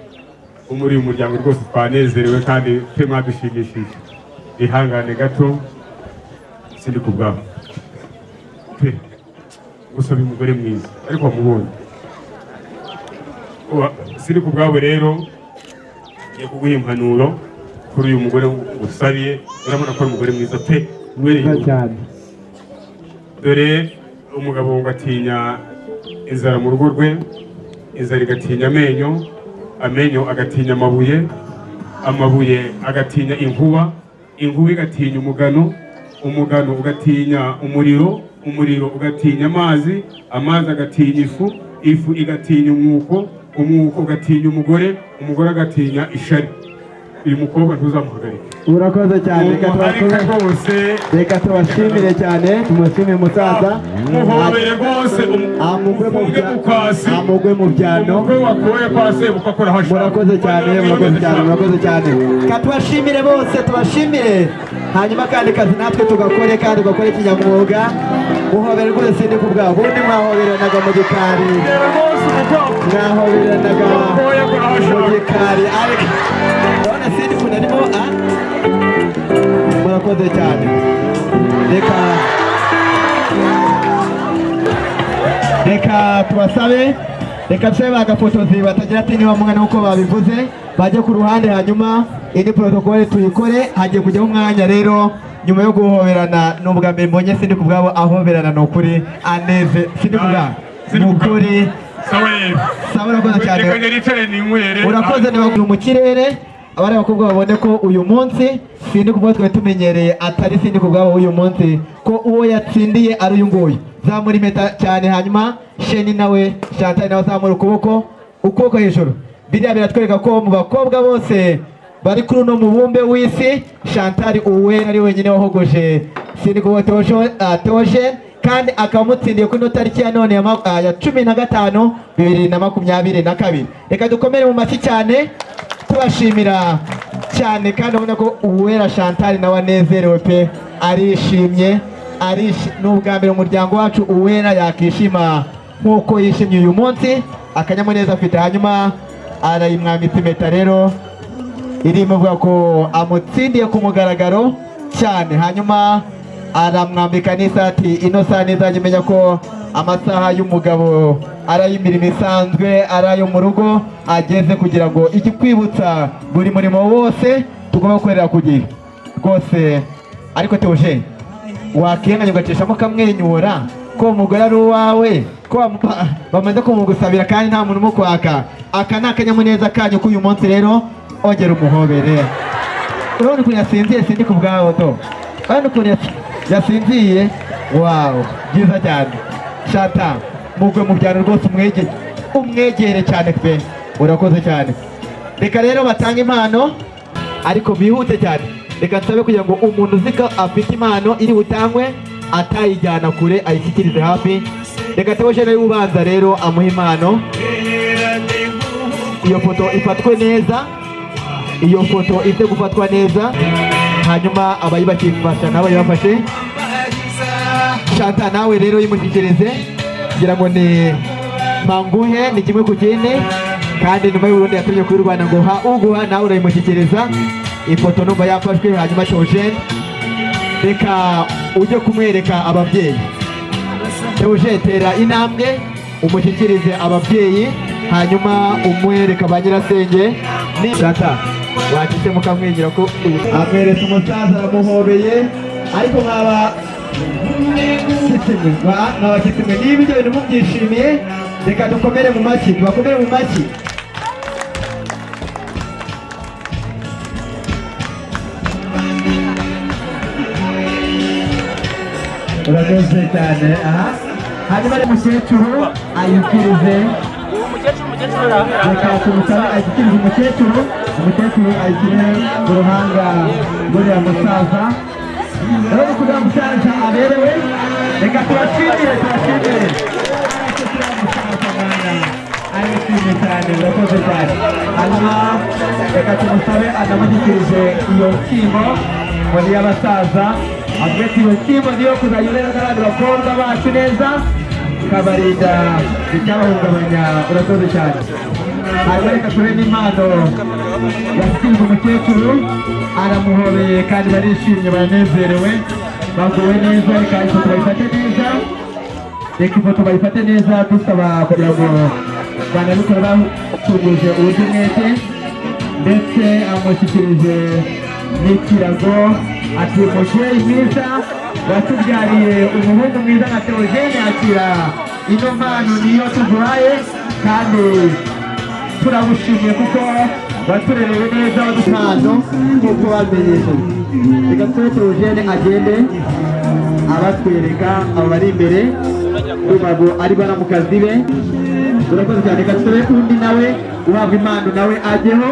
bo muri uyu muryango, rwose twanezerewe kandi twe mwadushimishije. Ihangane gato, sindi ku bwawe pe, gusaba umugore mwiza ariko wamubonye. Sindi ku bwawe rero ngiye kuguha impanuro kuri uyu mugore usabiye. Urabona ko ari umugore mwiza pe, mwereye cyane. Dore umugabo ngo atinya inzara mu rugo rwe, inzara igatinya amenyo, amenyo agatinya amabuye, amabuye agatinya inkuba, inkuba igatinya umugano, umugano ugatinya umuriro, umuriro ugatinya amazi, amazi agatinya ifu, ifu igatinya umwuko, umwuko ugatinya umugore, umugore agatinya ishari. uyu mukobwa ntuzamuhagarike. urakoze cyane, reka tubashimire cyane, tumushimire umusaza, muhobere rwose amugwe mu byano. Murakoze cyane, murakoze cyane. Reka tubashimire bose, tubashimire, hanyuma kandi kazi natwe tugakore kandi tugakore kinyamwuga. Muhobere rwose ni ku bwabo, ubundi mwahoberanaga mu gikari, mwahoberanaga mu gikari, urabona sindi ukuntu arimo. Murakoze cyane, reka tubasabe, reka tusabe bagafotozi batagira ati niba mwana uko babivuze bajye ku ruhande, hanyuma indi protokole tuyikore. Hagiye kujyaho umwanya rero nyuma yo guhoberana. N'ubwa mbere mbonye sindi ku bwabo ahoberana, ni ukuri aneze, sindi ku bwabo ni ukuri. Sawa, urakoze cyane, urakoze. Ni mu kirere abari abakobwa babone ko uyu munsi sindi ku bwabo twari tumenyereye atari sindi ku bwabo uyu munsi, ko uwo yatsindiye ari uyu nguyu. Zamura impeta cyane, hanyuma Sheni nawe, Chantal nawe zamura ukuboko hejuru. Biriya biratwereka ko mu bakobwa bose bari kuri uno mubumbe w'isi, Chantal uwera ari wenyine wahogoje sindi ku bwabo Theogene, kandi akaba amutsindiye kuri ino tariki ya none ya 15 2022. Reka dukomere mu mashyi cyane tubashimira cyane, kandi ubona ko uwera Chantal nawe anezerewe pe, arishimye. N'ubwa mbere umuryango wacu uwera yakishima nk'uko yishimye uyu munsi, akanyamuneza afite. Hanyuma arayimwambitse impeta rero irimo ivuga ko amutsindiye ku mugaragaro cyane, hanyuma aramwambika n'isati. Ino sani izajya imenya ko amasaha y'umugabo ari ay'imirimo isanzwe, ari ayo mu rugo ageze, kugira ngo ikikwibutsa buri murimo wose tugomba gukorera ku gihe rwose. Ariko Theogene, wakihanganye ugacishamo kamwenyura ko umugore ari uwawe, ko bamaze kumugusabira kandi nta muntu umukwaka. Aka ni akanyamuneza kanyu k'uyu munsi rero, ongera umuhobere. Urabona ukuntu yasinziye sindi ku bwawe to, urabona ukuntu yasinziye. Wow, byiza cyane. Shata mugwe mu byaro rwose, umwegere cyane pe, urakoze cyane. Reka rero batanga impano, ariko bihute cyane. Reka nsabe kugira ngo umuntu uzi ko afite impano iri butangwe atayijyana kure, ayishyikirize hafi. Reka Theogene ubanza rero amuha impano. Iyo foto ifatwe neza, iyo foto ize gufatwa neza, hanyuma abayibakifasha nabo yabafashe. Chantal nawe rero yimushyikirize, kugira ngo ni manguhe ni kimwe ku kindi, kandi nyuma y'Uburundi yatumye kuri Rwanda ngo ha uguha nawe urayimushyikiriza. Ifoto numva yafashwe, hanyuma Theogene reka ujye kumwereka ababyeyi. Theogene tera intambwe umushyikirize ababyeyi, hanyuma umwereka ba nyirasenge. Ni Chantal wakise mukamwenyura ko amweretse umusaza aramuhobeye, ariko nkaba kitsimwe niba ibyo bintu mubyishimiye, reka dukomere mu mashyi, tubakomere mu mashyi. Urakoze cyane. Hanyuma umukecuru ayikirize, reka tumusabe ayikirize umukecuru ayikire ku ruhanga rw'uriya musaza. Rero kugira musaza aberewe, reka tubashimire. Arishimye cyane, urakoze cyane. Hanyuma reka tumusabe anamushyikirije iyo nshyimbo muri y'abasaza, avuga ati iyo nshyimbo niyo kuzayurera n'abandi bakobwa bacu neza, kabarinda icyabahungabanya. Urakoze cyane. Hanyuma reka tube n'impano yashyikirije umukecuru, aramuhobeye kandi barishimye, baranezerewe, baguwe neza. Reka ifoto bayifate neza, dusaba kugira ngo banabikora batunguje uburyo umwete, ndetse amushyikirije n'ikirago. Ati umubyeyi mwiza watubyariye umuhungu mwiza nka Theogene, akira ino mpano niyo tuguhaye, kandi turagushimiye kuko waturerewe neza, wadutano nk'uko wamenyesheje. Reka tube Theogene agende abatwereka abo bari imbere, ngo ari baramukazi be. Urakoze cyane. Reka tube undi nawe uhabwa impano nawe ajyeho.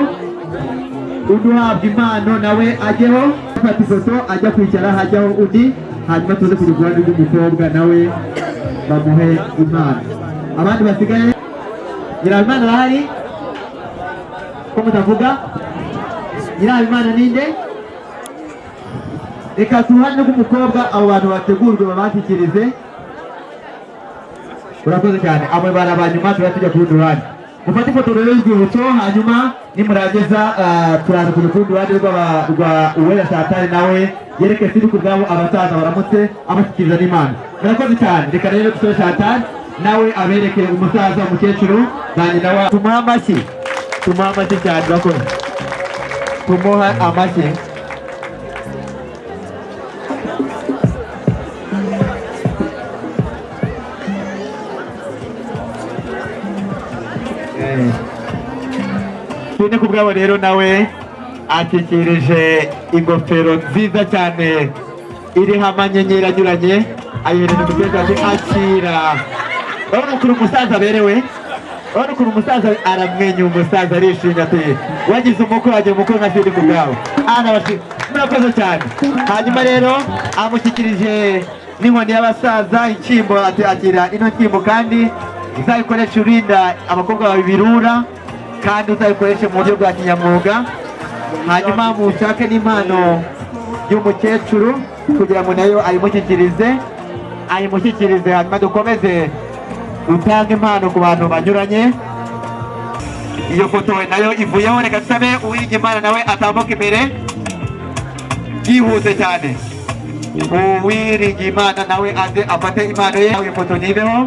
uduhabwa impano nawe ajyeho afata ifoto ajya kwicara hajyaho undi hanyuma tuze kujya kuruhande rw'umukobwa nawe bamuhe impano. Abandi basigaye Nyirahabimana arahari ko mutavuga? Nyirahabimana ninde? Reka turuhande rw'umukobwa abo bantu bategurwe babashyikirize. Urakoze cyane. Abo barabanyuma turatujya ku rundi ruhande. Mufate ifoto rero y'urwibutso hanyuma nimurangiza turaza kujya ku rundi ruhande rwa Uwera Chantal nawe yereke siri ku bwabo abasaza baramutse abashyikiriza n'Imana. Murakoze cyane. Reka rero dusore Chantal nawe abereke umusaza umukecuru bani nawe tumuha amashyi. Tumuha amashyi cyane urakoze. Tumuha amashyi. Tune ku bwabo rero nawe akikirije ingofero nziza cyane iriho amanyenyeri anyuranye ayihereza umukecuru ati akira. Urabona ukuntu umusaza aberewe? Urabona ukuntu umusaza aramwenyura, umusaza arishimye ati wagize umukwe wagiye umukwe nka siri ku bwabo. Murakoze cyane. Hanyuma rero amushyikirije n'inkoni y'abasaza inshyimbo ati akira ino nshyimbo kandi uzayikoresha urinda abakobwa bawe birura kandi uzayikoreshe mu buryo bwa kinyamwuga. Hanyuma mushake n'impano y'umukecuru kugira ngo nayo ayimushyikirize hanyuma dukomeze dutanga impano ku bantu banyuranye. Iyo foto nayo ivuyeho. Reka dusabe uwiringiye Imana nawe atambuka imbere yihuse cyane. Uwiringiye Imana nawe aze afate impano ye. Iyo foto nibeho.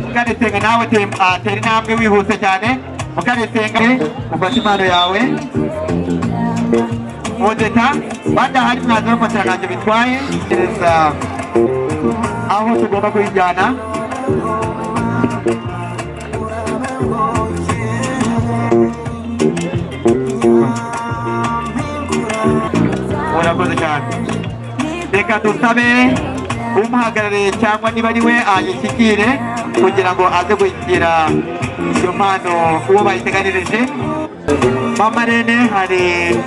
Mukanesenga nawe tera intambwe wihuse cyane. Mukanesenga ufate impano yawe. Mudeta badahari mwaza bafatira ntacyo bitwaye. Gereza aho tugomba kuyijyana. Murakoze cyane. Reka dusabe umuhagarariye cyangwa niba ari we ayishyikire kugira ngo aze gushyikira iyo mpano uwo bayiteganirije. Mama Rene hari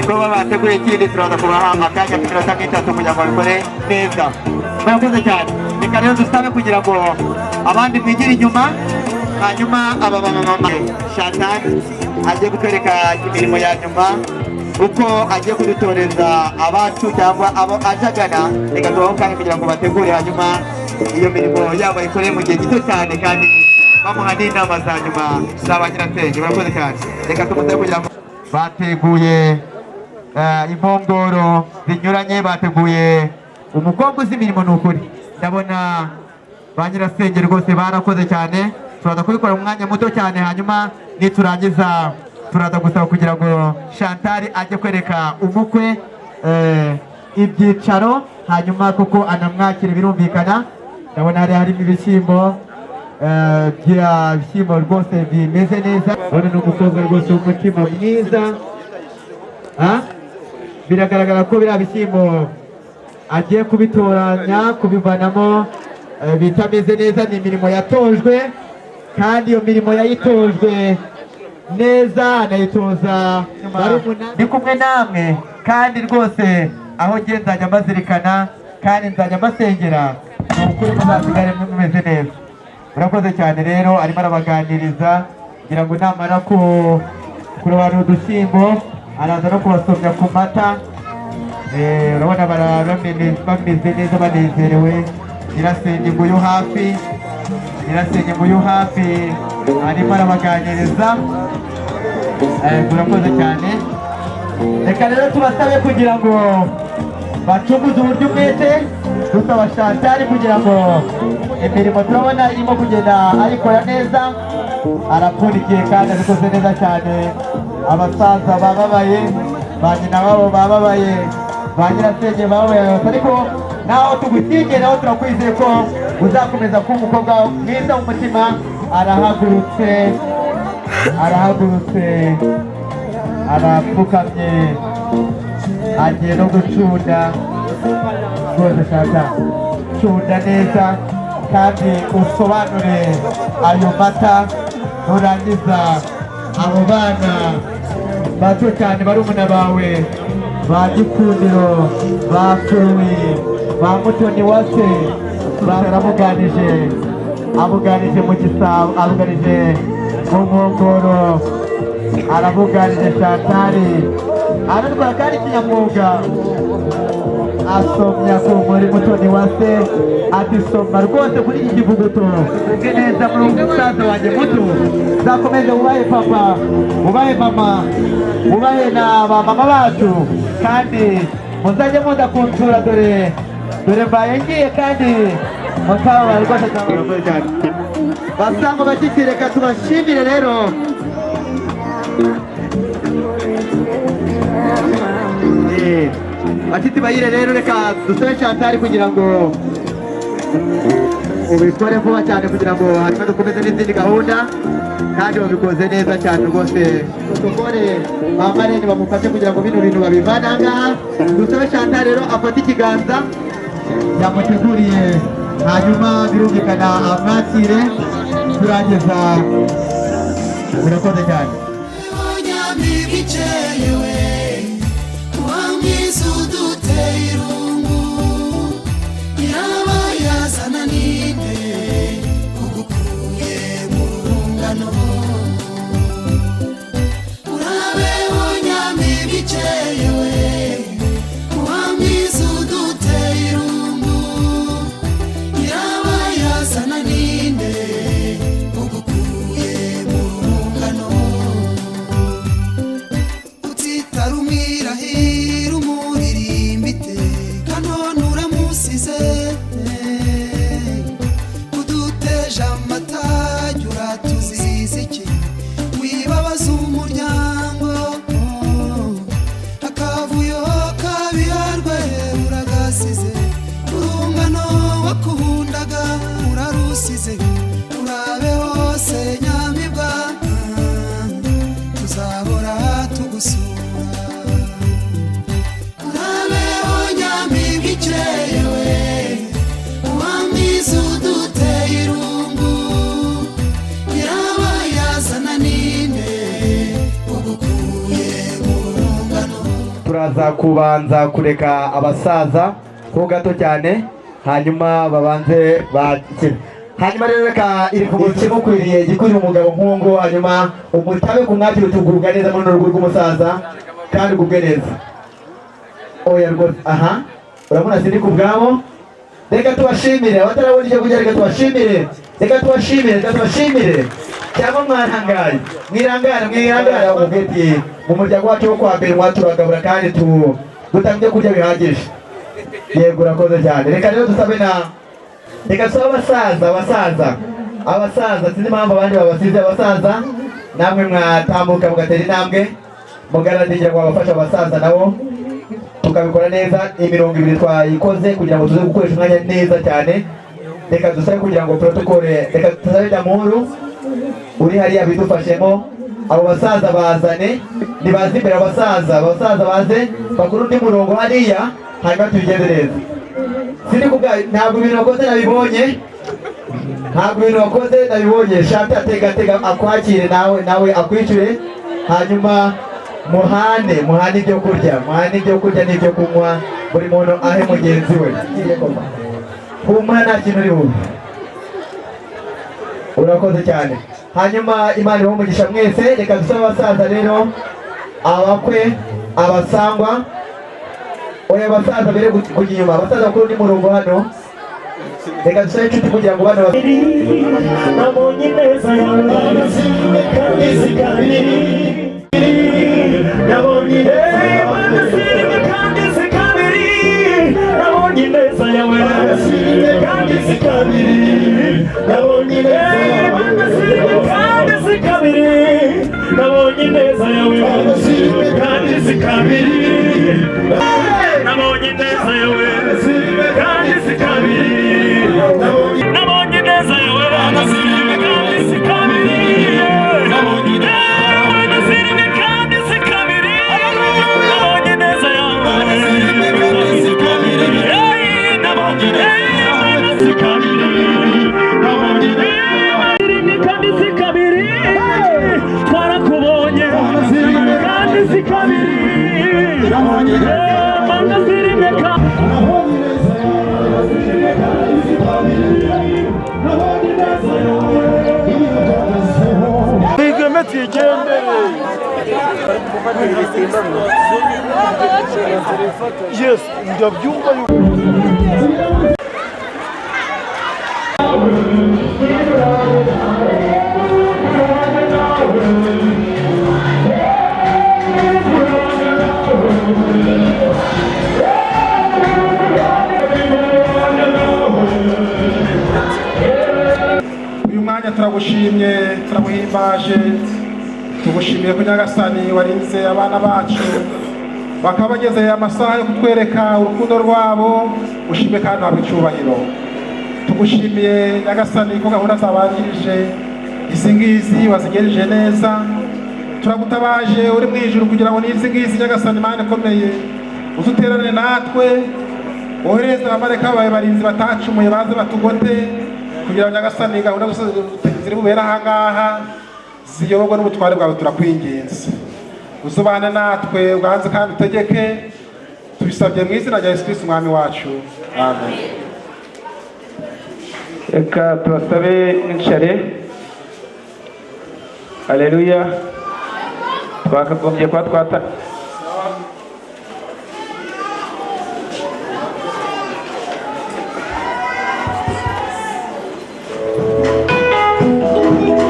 kuba bateguye ikindi turaza kubaha akanya k'iminota nk'itatu kugira ngo babikore neza. Murakoze cyane. Reka rero dusabe kugira ngo abandi mwigire inyuma hanyuma aba mama Chantal agiye kutwereka imirimo ya nyuma uko agiye kudutoreza abacu cyangwa abo ajagana. Reka tubaho kandi kugira ngo bategure hanyuma iyo mirimo yabo ikoreye mu gihe gito cyane kandi bamuha n'inama za nyuma zaba nyirasenge. Murakoze cyane. Reka tumusabe kugira ngo bateguye impongoro zinyuranye, bateguye umukobwa uzi imirimo ni ukuri. Ndabona ba nyirasenge rwose barakoze cyane. Turaza kubikora mu mwanya muto cyane hanyuma niturangiza turaza gusaba kugira ngo Chantal ajye kwereka umukwe ibyicaro hanyuma kuko anamwakire birumvikana. Ndabona harimo ibishyimbo ibishyimbo rwose bimeze neza. Urabona ni umukobwa rwose w'umutima mwiza. Biragaragara ko biriya bishyimbo agiye kubitoranya kubivanamo bitameze neza. Ni imirimo yatojwe kandi iyo mirimo yayitojwe neza anayitoza ndi kumwe namwe kandi rwose aho ngiye nzajya mbazirikana kandi nzajya mbasengera ni ukuri muzasigare mumeze neza. Murakoze cyane rero arimo arabaganiriza kugira ngo namara kurobanura udushyimbo araza no kubasomya ku mata. Urabona bameze neza banezerewe. Nyirasenge nguyu hafi arimo arabaganiriza. Murakoze cyane. Reka rero tubasabe kugira ngo bacunguze uburyo umwete dusaba Chantal kugira ngo imirimo turabona irimo kugenda ayikora neza. Arapfundikiye kandi abikoze neza cyane. Abasaza bababaye, ba nyina wabo bababaye, ba nyirasenge bababaye, ariko naho tugusigiye naho turakwizeye ko uzakomeza kuba umukobwa mwiza w'umutima. Arahagurutse arapfukamye agiye no gucunda rwose. Shaka cunda neza kandi usobanure ayo mata nurangiza abo bana bato cyane barumuna bawe ba Gikundiro ba Fuwi ba Mutoni Wase baramuganije abuganije mu Gisabo abuganije mu Nkongoro arabuganije Shantari aratwara kandi kinyamwuga asomya ku muri Mutoni Wase ati soma rwose kuri iki kivuguto ubwe neza muri umusaza wanjye muto zakomeze ubahe papa ubahe mama ubahe na ba mama bacu kandi muzajye muza kunsura dore mbaye ngiye kandi mukaba rwose cyane basanga bakikire reka tubashimire rero Atiti bayire rero reka dusobe Chantal kugira ngo ubikore vuba cyane kugira ngo hanyuma dukomeze n'izindi gahunda kandi babikoze neza cyane rwose protokole bamarene bamufashe kugira ngo bino bintu babivane ahangaha dusobe Chantal rero afate ikiganza yamuteguriye hanyuma birumvikana amwakire turangiza urakoze cyane turaza kubanza kureka abasaza ko gato cyane hanyuma babanze bakire hanyuma rero reka iri kubuke mukwiriye gikurira umugabo nk'ungo hanyuma umutabe ku mwakiro tuguruga neza muri rugo rw'umusaza kandi gubwe neza oya rwose aha urabona sindi ku bwabo reka tubashimire abatarabona icyo kurya reka tubashimire cyangwa mwarangaye mwirangara umubweti mu muryango wacu wo kwa mbere turagabura kandi dutanga ibyo kurya bihagije yego urakoze cyane reka rero dusabe reka tuba abasaza sinzi impamvu abandi babasize abasaza namwe mwatambuka mugatera intambwe mugaradigira ngo babafashe abasaza nabo tukabikora neza imirongo ibiri twayikoze kugira ngo tuze gukoresha umwanya neza cyane reka dusabe kugira ngo protokole reka tusabe Damuru uri hariya bidufashemo abo basaza bazane nibaze imbere abasaza baze bakuru undi murongo hariya hanyuma tubigende neza sindi kubwa ntabwo ibintu wakoze nabibonye shati atega akwakire nawe akwicure hanyuma muhane ibyo kurya n'ibyo kunywa buri muntu ahe mugenzi we humura nta kintu uri bube urakoze cyane hanyuma Imana ibahe umugisha mwese reka dusabe abasaza rero abakwe abasangwa oya abasaza bere kujya inyuma abasaza bakuru ni murongo hano reka dusabe inshuti kugira ngo bano nabonye neza yawe kandi zikabiri nabonye neza yawe kandi zikabiri nabonye neza yawe kandi zikabiri nabonye neza yawe kandi zikabiri nabonye neza yawe kandi zikabiri nabonye neza yawe twarakubonye Yes, ndabyumva uyu mwanya turagushimye turaguhimbaje tugushimiye ko Nyagasani warinze abana bacu bakaba bageze amasaha yo kutwereka urukundo rwabo ushime kandi ntabwo icyubahiro tugushimiye Nyagasani ko gahunda zabanjirije izi ngizi wazigejeje neza turagutabaje uri mu ijuru kugira ngo n'izi ngizi Nyagasani Imana ikomeye uzuterane natwe wohereze abamarayika bawe barinzi batacumuye baze batugote kugira ngo Nyagasani gahunda zose ziri bubera aha ngaha ziyoborwa n'ubutware bwawe turakwinginze uzubane natwe uganze kandi utegeke tubisabye mu izina rya Yesu Kristo umwami wacu amen. Reka tubasabe mwicare. Haleluya. Twakagombye kuba twata Thank you.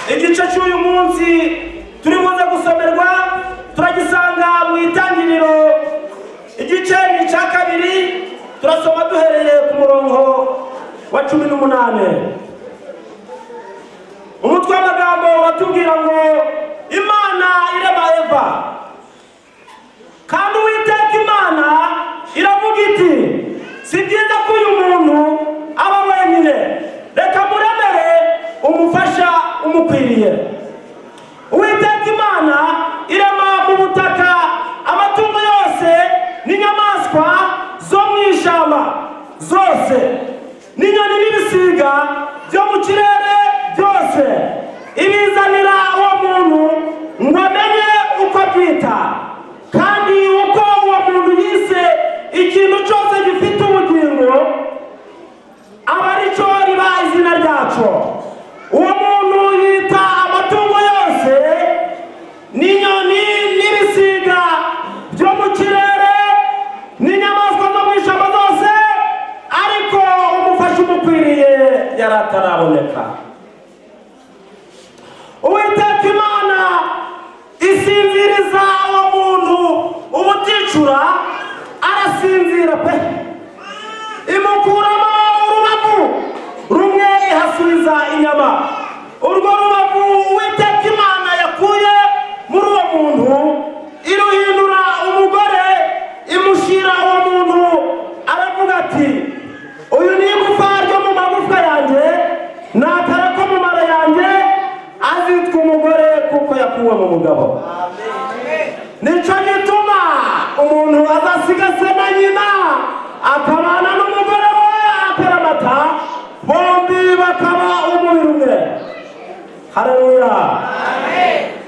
Igice cy'uyu munsi turi buze gusomerwa turagisanga mu itangiriro igice ni icya kabiri, turasoma duhereye ku murongo wa 18. Umutwe w'amagambo uratubwira ngo Imana irema Eva, kandi Uwiteka Imana iravuga iti si byiza ko uyu muntu aba wenyine, reka muremere umufasha umukwiriye. Uwiteka Imana irema mu butaka amatungo yose n'inyamaswa zo mu ishyamba zose n'inyoni n'ibisiga byo mu kirere byose, ibizanira uwo muntu ngo amenye uko byita. Kandi uko uwo muntu yise ikintu cyose gifite ubugingo aba ari cyo riba izina ryaco. Uwo muntu yita amatungo yose n'inyoni n'ibisiga byo mu kirere n'inyamaswa zo mu ishyamba zose, ariko umufasha umukwiriye yari ataraboneka. Uwiteka Imana isinziriza uwo muntu ubuticura, arasinzira pe, imukuramo urubavu rumwe ihasubiza inyama. Urwo rubavu Uwiteka Imana yakuye muri uwo muntu iruhindura umugore, imushyira uwo muntu, aravuga ati uyu ni igufa ryo mu magufwa yanjye, ni akara ko mu mara yanjye, azitwa umugore kuko yakuwe mu mugabo. Nicyo gituma umuntu azasiga se na nyina akabana n'umugore we akaramata, bombi bakaba umubiri umwe. Haleluya.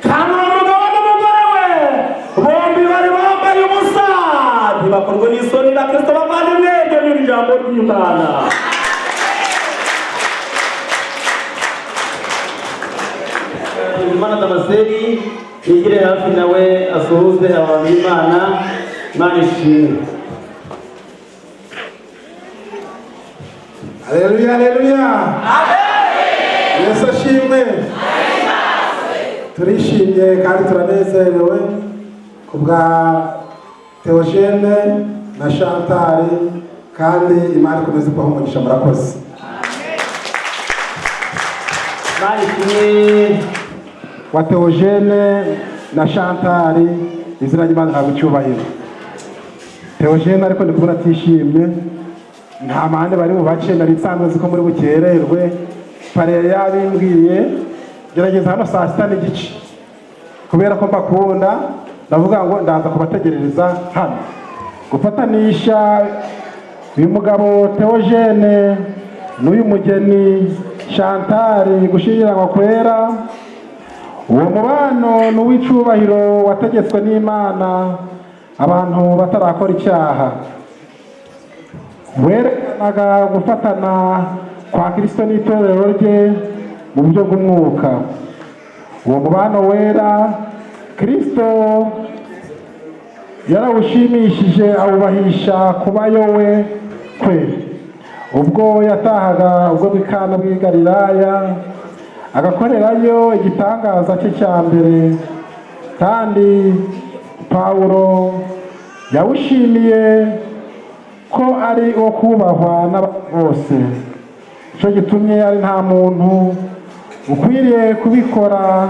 Kandi uwo mugabo n'umugore we bombi bari bambaye ubusa, ntibakorwe n'isoni na Kristo bavandimwe. Iryo ni ijambo ry'Imana. Imana Damascene yigire hafi nawe asuhuze abantu b'Imana. Imana ishimwe. Haleluya, haleluya. Yesu ashimwe. Turishimye kandi turanezerewe kubwa Theogene na Chantal, kandi Imana ikomeze kubaha umugisha. Murakoze. Imana ishimwe. Wa Theogene na Chantal, izina ry'Imana ntabwo icyubahiro. Theogene ariko ndi kubona atishimye, nta mahane bari mu bace, nari nsanzwe nzi ko muri bukererwe. Pare yabimbwiye gerageza hano saa 6:30, kubera ko mbakunda ndavuga ngo ndaza kubategerereza hano gufatanisha uyu mugabo Theogene n'uyu mugeni Chantal, gushyingiranwa kwera. Uwo mubano n'uw'icubahiro wategetswe n'Imana abantu batarakora icyaha, werekanaga gufatana kwa Kristo n'itorero rye mu buryo bw'umwuka. Uwo mubano wera Kristo yarawushimishije, awubahisha kubayo we kwe, ubwo yatahaga ubwo bw'ikana bw'i Galilaya agakorerayo igitangaza cye cya mbere. Kandi Pawulo yawushimiye ko ari uwo kubahwa n'abantu bose, icyo gitumye ari nta muntu ukwiriye kubikora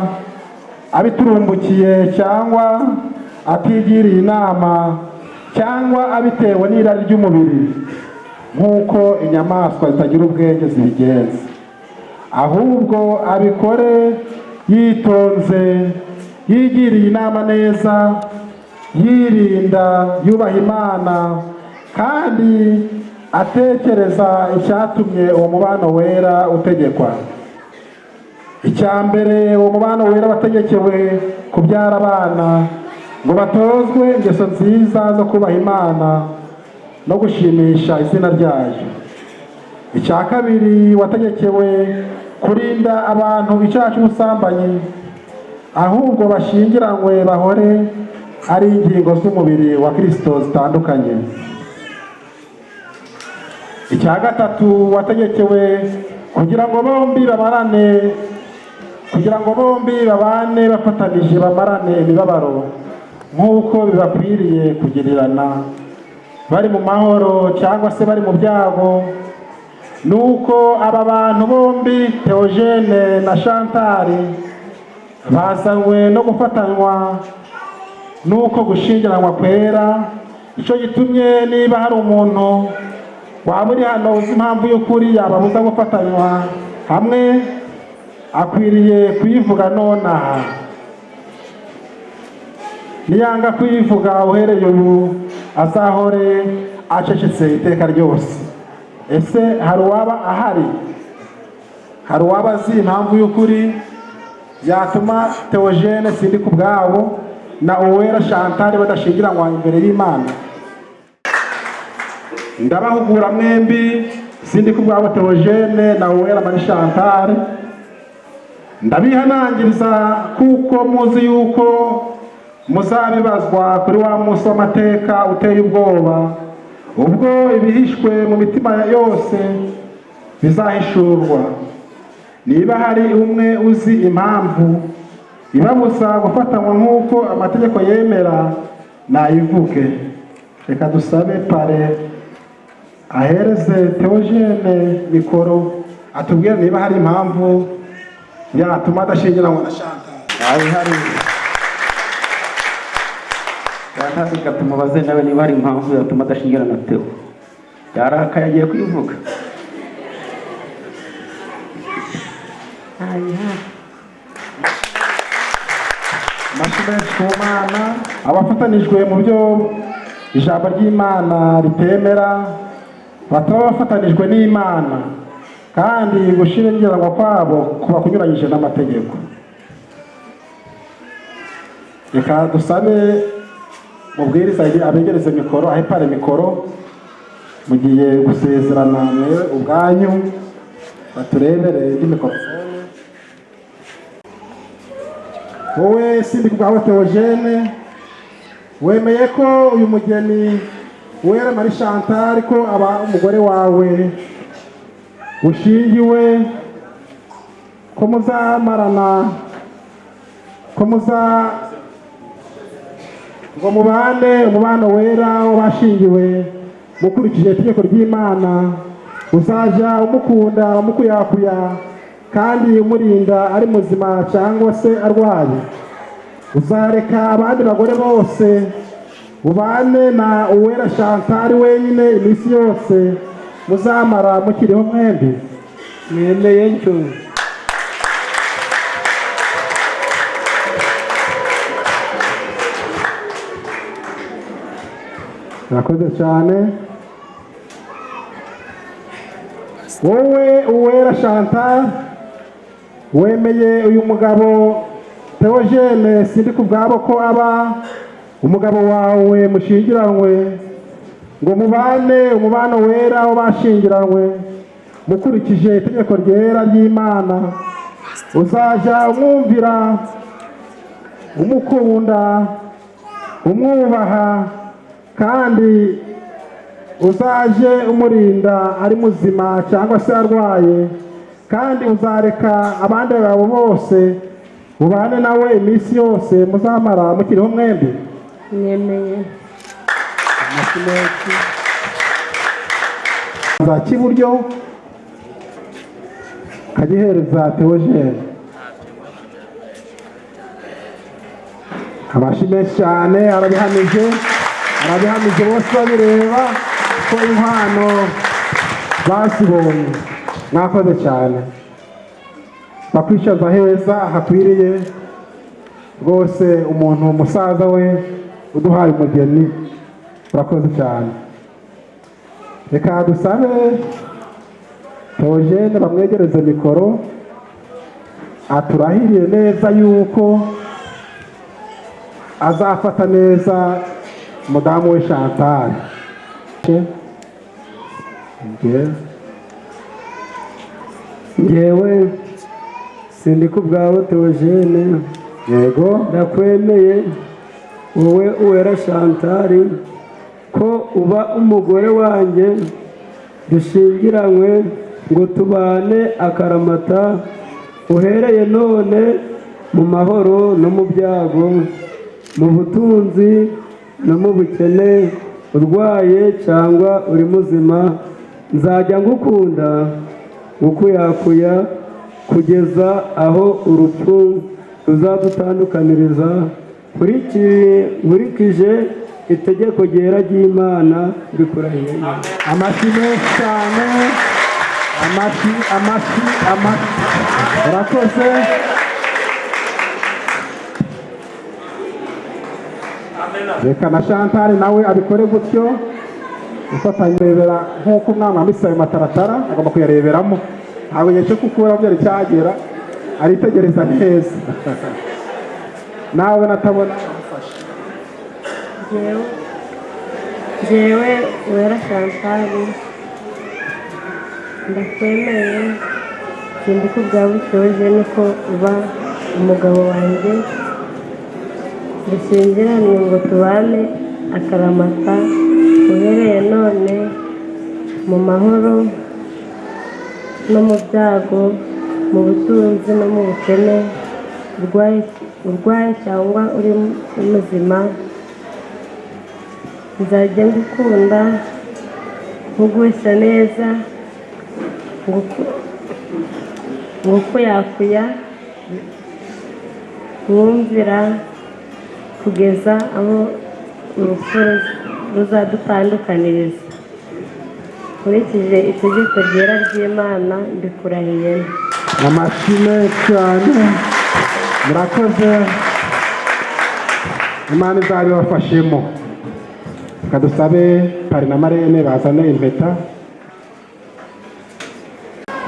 abiturumbukiye cyangwa atigiriye inama cyangwa abitewe n'irari ry'umubiri nk'uko inyamaswa zitagira ubwenge zibigenza, ahubwo abikore yitonze, yigiriye inama neza, yirinda, yubaha Imana, kandi atekereza icyatumye uwo mubano wera utegekwa. Icya mbere, uwo mubano wera wategekewe kubyara abana ngo batozwe ingeso nziza zo kubaha Imana no gushimisha izina ryayo. Icya kabiri, wategekewe kurinda abantu icyaha cy'ubusambanyi, ahubwo bashyingiranywe bahore ari ingingo z'umubiri wa Kristo zitandukanye. Icya gatatu, wategekewe kugira ngo bombi babane bafatanije, bamarane imibabaro nk'uko bibakwiriye kugirirana, bari mu mahoro cyangwa se bari mu byago. Nuko aba bantu bombi, Theogene na Chantal, bazanywe no gufatanywa nuko gushyingiranwa kwera. Icyo gitumye niba hari umuntu waba uri hano uzi impamvu y'ukuri yababuza gufatanywa hamwe, akwiriye kuyivuga nonaha. Niyanga kuyivuga uhereye ubu, azahore acecetse iteka ryose. Ese hari uwaba ahari? Hari uwaba azi impamvu y'ukuri yatuma Theogene Sindikubwabo na Uwera Chantal badashyingiranywa imbere y'Imana? Ndabahugura mwembi, Sindikubwabo Theogene na Uwera Marie Chantal, ndabihanangiriza kuko muzi yuko muzabibazwa kuri wa munsi w'amateka uteye ubwoba, ubwo ibihishwe mu mitima yose bizahishurwa. Niba hari umwe uzi impamvu ibabuza gufatanywa nk'uko amategeko yemera, nayivuge. Reka dusabe pare ahereze Theogene mikoro, atubwire niba hari impamvu yatuma adashyingiranywa na Chantal. hari gatuma baze nawe niba hari impamvu yatuma adashyingirana na Theo. Yarakaye agiye kuyivuga. Amashimwe ku Mana, abafatanijwe mu byo ijambo ry'Imana ritemera bataba bafatanijwe n'Imana, kandi gushyingiranwa kwabo kuba kunyuranyije n'amategeko. Reka dusabe mubwiriza abegereze mikoro, ahe pare mikoro, mugiye gusezerana mwewe ubwanyu, baturebere indi mikorofone. Wowe Sindikubwabo Theogene, wemeye ko uyu mugeni Uwera Marie Chantal ko aba umugore wawe, ushingiwe, ko muzamarana, ko ngo mubane umubano wera w'abashingiwe mukurikije itegeko ry'Imana, uzajya umukunda umukuyakuya kandi umurinda ari muzima cyangwa se arwaye. Uzareka abandi bagore bose ubane na Uwera Chantal wenyine iminsi yose muzamara mukiriho mwembi. Mwemeye ncyo? Murakoze cyane. Wowe Uwera Chantal, wemeye uyu mugabo Theogene Sindikubwabo ko aba umugabo wawe mushyingiranywe, ngo mubane umubano wera w'abashyingiranywe mukurikije itegeko ryera ry'Imana. Uzajya umwumvira, umukunda, umwubaha, kandi uzaje umurinda ari muzima cyangwa se arwaye, kandi uzareka abandi bagabo bose ubane nawe iminsi yose muzamara mukiriho mwembi. Nemeye. Za kiburyo kagihereza Theogene. Abashi menshi cyane, arabihamije bose babireba ko inkwano basibonye. Mwakoze cyane, bakwishaza heza hakwiriye rwose umuntu umusaza we uduhaye umugeni. Murakoze cyane. Reka dusabe Theogene bamwegereze mikoro, aturahiriye neza yuko azafata neza mudamu we Chantal. Ngewe Sindikubwabo Theogene. Yego. Ndakwemeye wowe Uwera Chantal ko uba umugore wanjye dushingiranywe ngo tubane akaramata uhereye none mu mahoro no mu byago mu butunzi no mu bukene urwaye cyangwa uri muzima nzajya ngukunda ngukuyakuya kugeza aho urupfu ruzadutandukaniriza nkurikije itegeko ryera ry'Imana mbikurahiye. Amashyi menshi cyane, amashyi urakoze. Reka na Chantal nawe abikore gutyo ufatanya kurebera nk'uko umwana wambitse ayo mataratara agomba kuyareberamo ntabwo igihe cyo gukura byari cyagera aritegereza neza. Nawe natabona Jewe Uwera Chantal ndakwemeye sindikubwabo Theogene ko uba umugabo wanjye dushyingiranywe ngo tubane akaramata uhereye none mu mahoro no mu byago mu butunzi no mu bukene urwaye cyangwa uri muzima nzajya ngukunda nkugusa neza ngukuyakuya mwumvira kugeza aho urupfu ruzadutandukaniriza nkurikije itegeko ryera ry'Imana mbikurahiye. amashyi menshi cyane murakoze. Imana izabibafashemo. Reka dusabe pari na marene bazane impeta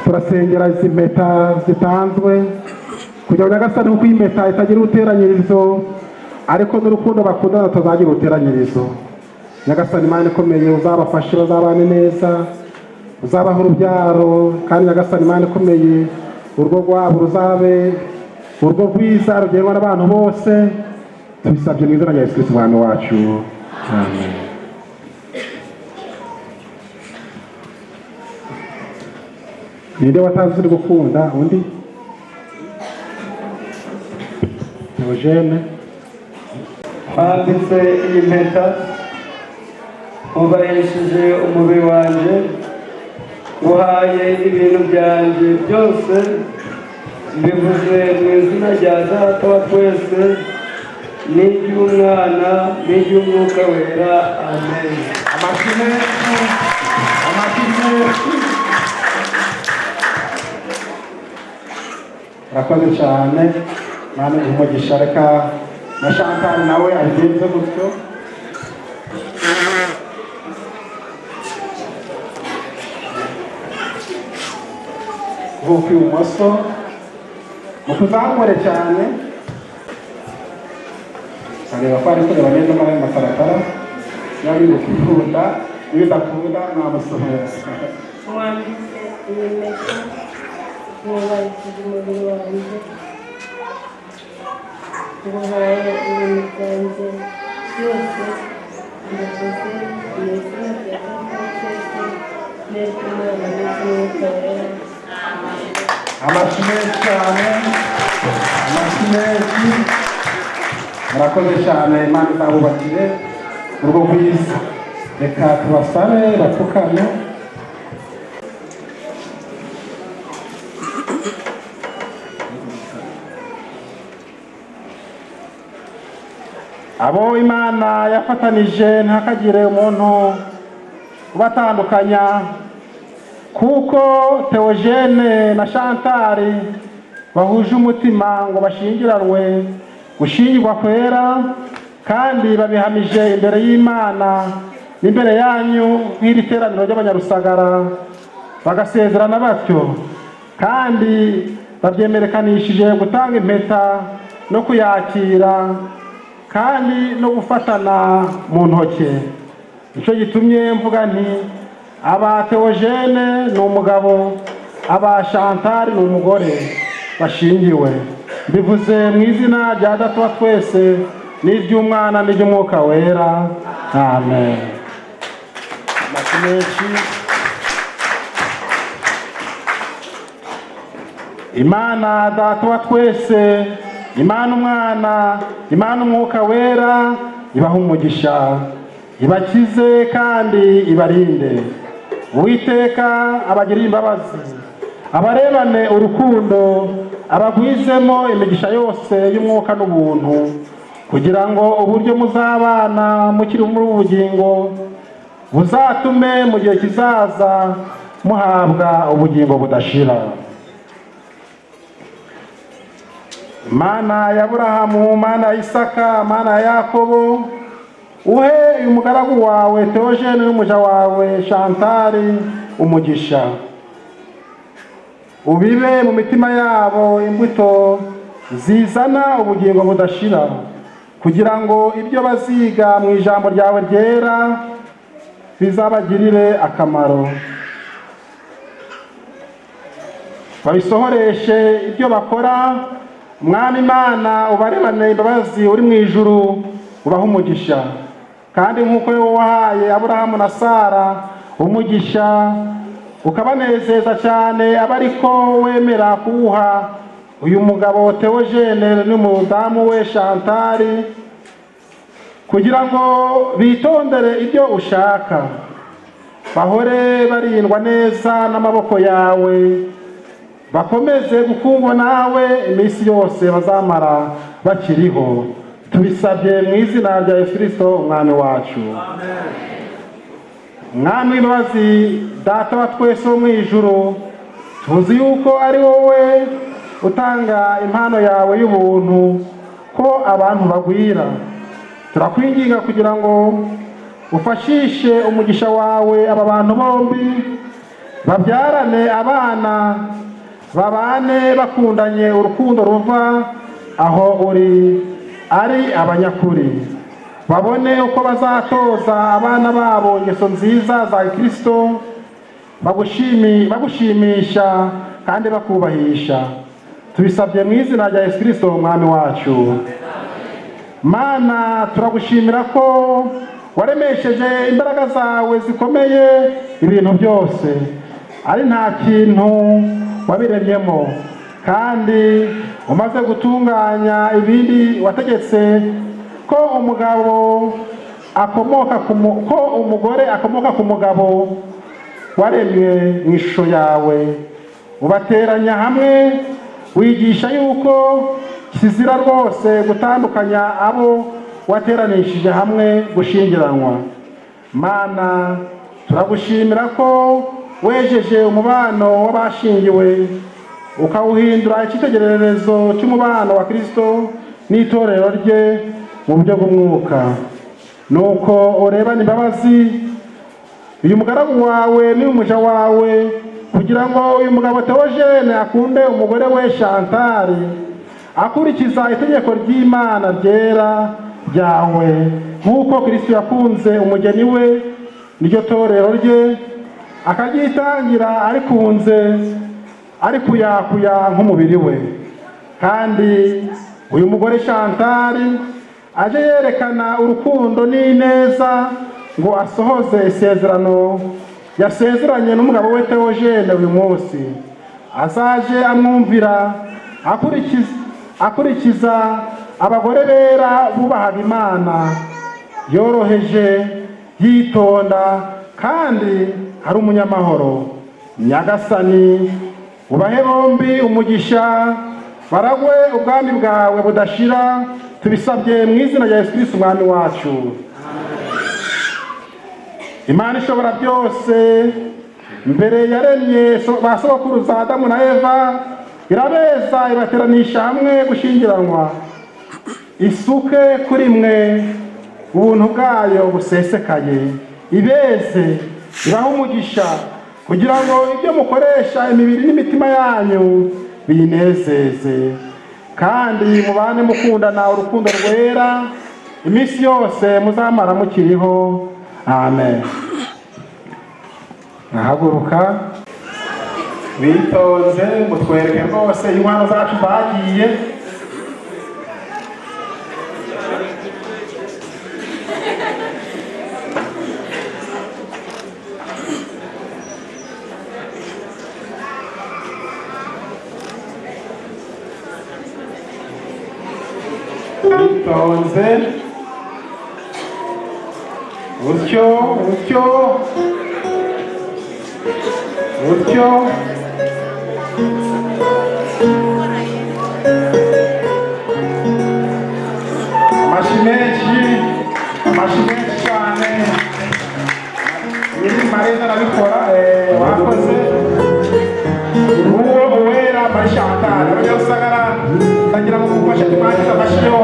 turasengera izi mpeta zitanzwe kugira ngo Nyagasani kuko iyi mpeta itagira uruteranyirizo ariko n'urukundo bakundana tuzagira uruteranyirizo. Nyagasani Imana ikomeye uzabafashe bazabane neza uzabaha urubyaro kandi Nyagasani Imana ikomeye urugo rwabo ruzabe urugo rwiza rugendwa n'abantu bose tubisabye mu izina rya Yesu Kristo umwami wacu. Amen. Ninde watazi uri gukunda undi? Theogene. Handitse iyi mpeta wubahishije umubiri wanjye nguhaye ibintu byanjye byose mbivuze mu izina rya Data wa twese n'iry'Umwana n'iry'Umwuka wera. Amen. Amashyi menshi. Murakoze cyane Mana umugisha. Reka na Chantal nawe abigenze gutyo. Ukuboko kw'ibumoso mukuzamure cyane areba ko ari kureba neza muri ayo mataratara niba biri gukunda iyo udakunda mwamusohora. Mwambitse iyi mpeta mwubahishije umubiri wanjye nguhaye ibintu byanjye byose mbivuze mu izina rya Data wa twese n'iry'Umwana n'iry'Umwuka wera. Amashyi menshi cyane. Murakoze cyane. Imana izabubakire urugo rwiza. Reka tubasabe bapfukame. Abo Imana yafatanije ntihakagire umuntu ubatandukanya kuko Theogene na Chantal bahuje umutima ngo bashyingiranwe gushingirwa kwera kandi babihamije imbere y'Imana n'imbere yanyu nk'iri teraniro ry'Abanyarusagara bagasezerana batyo kandi babyemerekanishije gutanga impeta no kuyakira kandi no gufatana mu ntoke. Nicyo gitumye mvuga nti aba Theogene ni umugabo aba Chantal ni umugore bashingiwe. Mbivuze mu izina rya Data wa twese n'iry'Umwana n'iry'Umwuka wera. Amen. Amashyi menshi. Imana Data wa twese, Imana Umwana, Imana Umwuka wera ibaha umugisha, ibakize kandi ibarinde. Uwiteka abagirire imbabazi, abarebane urukundo, abagwizemo imigisha yose y'umwuka n'ubuntu, kugira ngo uburyo muzabana mukiri muri ubu bugingo buzatume mu gihe kizaza muhabwa ubugingo budashira. Mana ya Aburahamu, Mana ya Isaka, Mana ya Yakobo, uhe uyu mugaragu wawe Theogene n'umuja wawe Chantal umugisha. Ubibe mu mitima yabo imbuto zizana ubugingo budashira, kugira ngo ibyo baziga mu ijambo ryawe ryera bizabagirire akamaro. Babisohoreshe ibyo bakora. Mwami Imana, ubarebane imbabazi uri mu ijuru, ubaha umugisha. Kandi nk'uko wahaye Aburahamu na Sara umugisha, ukabanezeza cyane aba ariko wemera kuwuha uyu mugabo Theogene n'umudamu we Chantal, kugira ngo bitondere ibyo ushaka, bahore barindwa neza n'amaboko yawe, bakomeze gukundwa nawe iminsi yose bazamara bakiriho. Tubisabye mu izina rya Yesu Kristo umwami wacu. Mwami w'imbabazi, Data wa twese wo mu ijuru, tuzi yuko ari wowe utanga impano yawe y'ubuntu ko abantu bagwira. Turakwinginga kugira ngo ufashishe umugisha wawe aba bantu bombi, babyarane abana, babane bakundanye urukundo ruva aho uri, ari abanyakuri. Babone uko bazatoza abana babo ingeso nziza za Kristo, bagushimisha kandi bakubahisha. Tubisabye mu izina rya Yesu Kristo umwami wacu. Mana, turagushimira ko waremesheje imbaraga zawe zikomeye ibintu byose, ari nta kintu wabiremyemo, kandi umaze gutunganya ibindi wategetse ko umugore akomoka ku mugabo waremwe mu ishusho yawe. Ubateranya hamwe, wigisha yuko kizira rwose gutandukanya abo wateranishije hamwe gushyingiranwa. Mana, turagushimira ko wejeje umubano w'abashingiwe, ukawuhindura icyitegererezo cy'umubano wa Kristo n'itorero rye mu buryo bw'umwuka. Nuko urebane imbabazi uyu mugaragu wawe n'umuja wawe, kugira ngo uyu mugabo Theogene akunde umugore we Chantal, akurikiza itegeko ry'Imana ryera ryawe, nk'uko Kristo yakunze umugeni we n'iryo torero rye, akagyitangira arikunze, ari kuyakuya nk'umubiri we. Kandi uyu mugore Chantal aje yerekana urukundo n'ineza, ngo asohoze isezerano yasezeranye n'umugabo we Theogene uyu munsi. Azaje amwumvira, akurikiza abagore bera bubahaga Imana, yoroheje, yitonda, kandi ari umunyamahoro. Nyagasani, ubahe bombi umugisha, baragwe ubwami bwawe budashira. Tubisabye mu izina rya Yesu Kristo umwami wacu. Imana ishobora byose, mbere yaremye ba sokuruza Adamu na Eva, irabeza ibateranisha hamwe gushyingiranwa. Isuke kuri mwe ubuntu bwayo busesekaye, ibeze ibaha umugisha, kugira ngo ibyo mukoresha imibiri n'imitima yanyu binezeze, kandi mubane mukundana urukundo rwera iminsi yose muzamara mukiriho. Amen. Nahaguruka. bitonze mutwereke rwose inkwano zacu zagiye. bitonze utyo utyo utyo. Amashyi menshi cyane. Nyiri Mareza arabikora wakoze. Uwo uwera Marie Chantal urajya usagara ndagira ngo mufashe tumangize amashyo.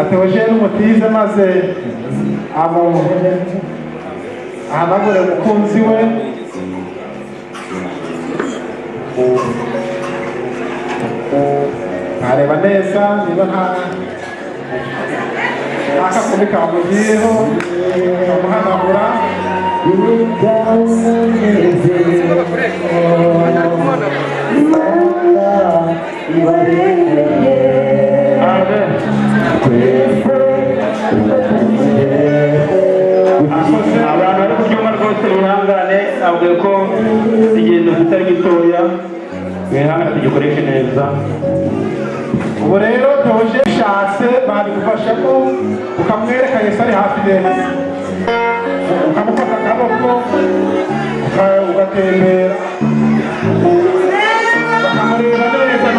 Ateje n'umutize maze ahanagure umukunzi we. Ntareba neza niba nta kakumi kamugiyeho kamuhanagura. Abantu bari kubyuma rwose bihangane, avuga ko igendo kitari gitoya, bihangane tugikoreshe neza. Ubu rero Doje bishatse babigufashamo ukamwereka Yesu ari hafi neza, ukamufata akaboko ugatembera bakamureba neza.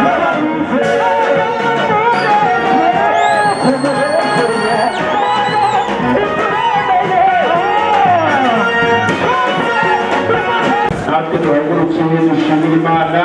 None natwe tuhaguruke dushimire Imana.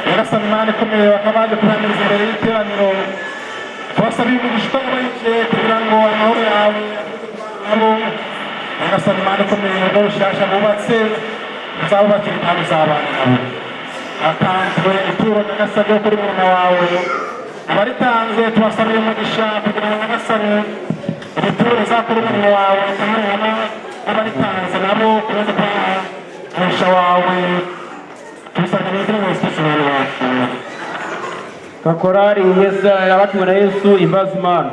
Nyagasani Imana ikomeye bakabanje kuramiriza imbere y'iteraniro tubasaba imigisha itabarije kugira ngo amahoro yawe nabo Nyagasani Imana ikomeye urwo rushyashya bubatse uzabubakira kandi uzabana nabo hatanzwe ituro Nyagasani ryo kuri murumuna wawe abaritanze tubasabire umugisha kugira ngo Nyagasani ituro rizakora umurimo wawe kandi n'abaritanze nabo kubaza kwaha umugisha wawe Kakorari Yesu abatuwe na Yesu imbaza Imana.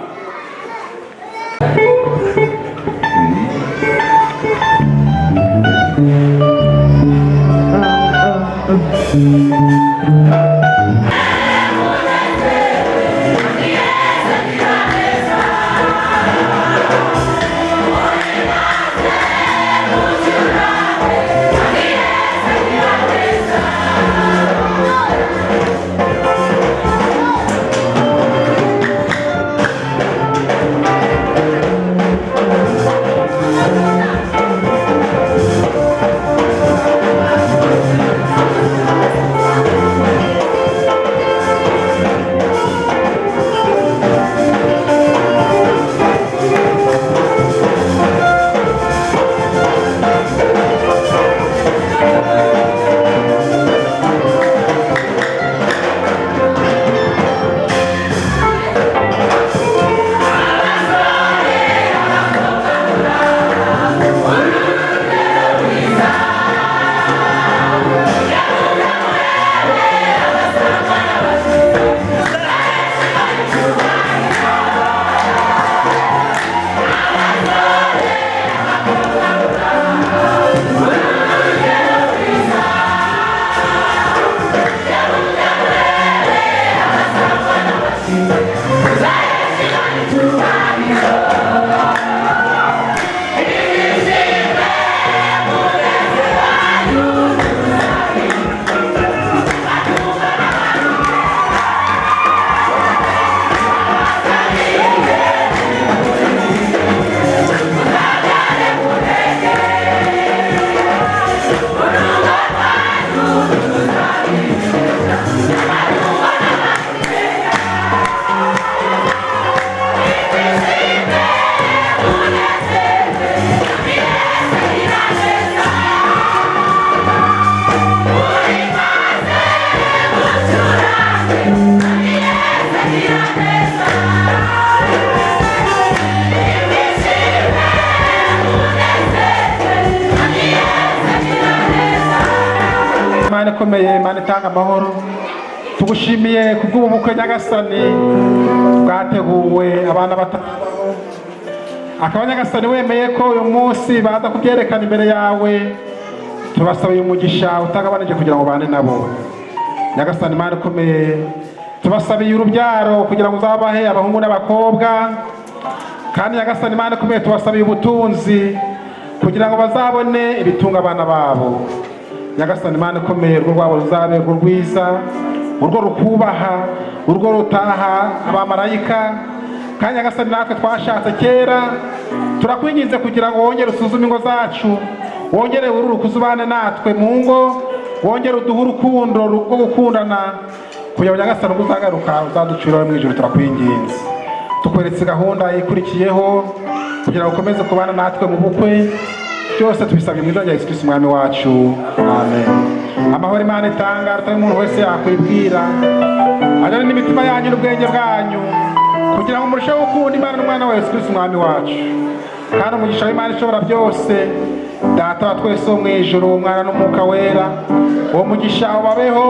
Imana ikomeye, Imana itanga amahoro, tugushimiye kubw'ubu bukwe Nyagasani bwateguwe abana batabaho, akaba Nyagasani wemeye ko uyu munsi baza kubyerekana imbere yawe, tubasabiye umugisha utagabanije kugira ngo bane nabo. Nyagasani Imana ikomeye, tubasabiye urubyaro kugira ngo uzabahe abahungu n'abakobwa, kandi Nyagasani Imana ikomeye tubasabiye ubutunzi kugira ngo bazabone ibitunga abana babo. Nyagasani Imana ikomeye, urwo rwabo ruzabe urwo rwiza, urwo rukubaha, urwo rutaha abamarayika. Kandi Nyagasani natwe twashatse kera, turakwinginze kugira ngo wongere usuzume ingo zacu, wongere ururuka uzubane natwe mu ngo, wongere uduhe urukundo rwo gukundana, kugira ngo Nyagasani ubwo uzagaruka uzaducira mu ijuru. Turakwinginze, tukweretse gahunda ikurikiyeho kugira ngo ukomeze kubana natwe mu bukwe. Byose tubisabye mu izina rya Yesu Kristo umwami wacu, amen. Amahoro Imana itanga atari umuntu wese yakwibwira, ajyane n'imitima yanyu n'ubwenge bwanyu kugira ngo murusheho gukunda Imana n'umwana wa Yesu Kristo umwami wacu. Kandi umugisha w'Imana ishobora byose, Data wa twese wo mu ijuru, Umwana n'Umwuka wera, uwo mugisha ubabeho,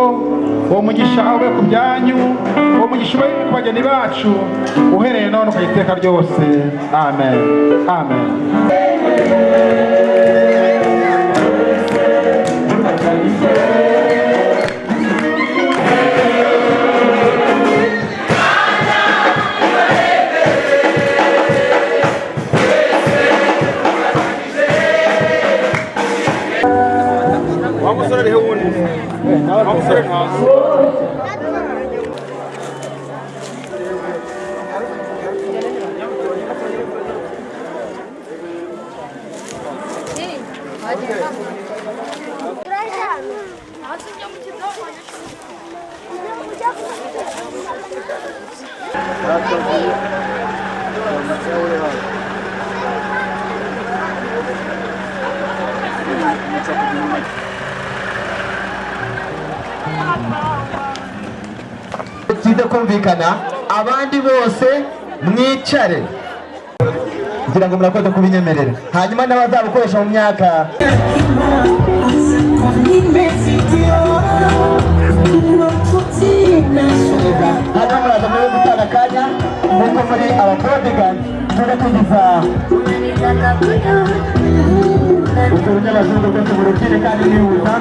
uwo mugisha ube ku byanyu, uwo mugisha ube ku bageni bacu uhereye none ukageza iteka ryose. Amen. Amen. Tuze kumvikana abandi bose mwicare kugira ngo murakoze kubinyemerera, hanyuma n'abazabukoresha mu myaka hano muraza muri gutanga akanya nk'uko muri abaprodigani tuze kugiza uturu n'abazungu rwose mu rukiri kandi nihuta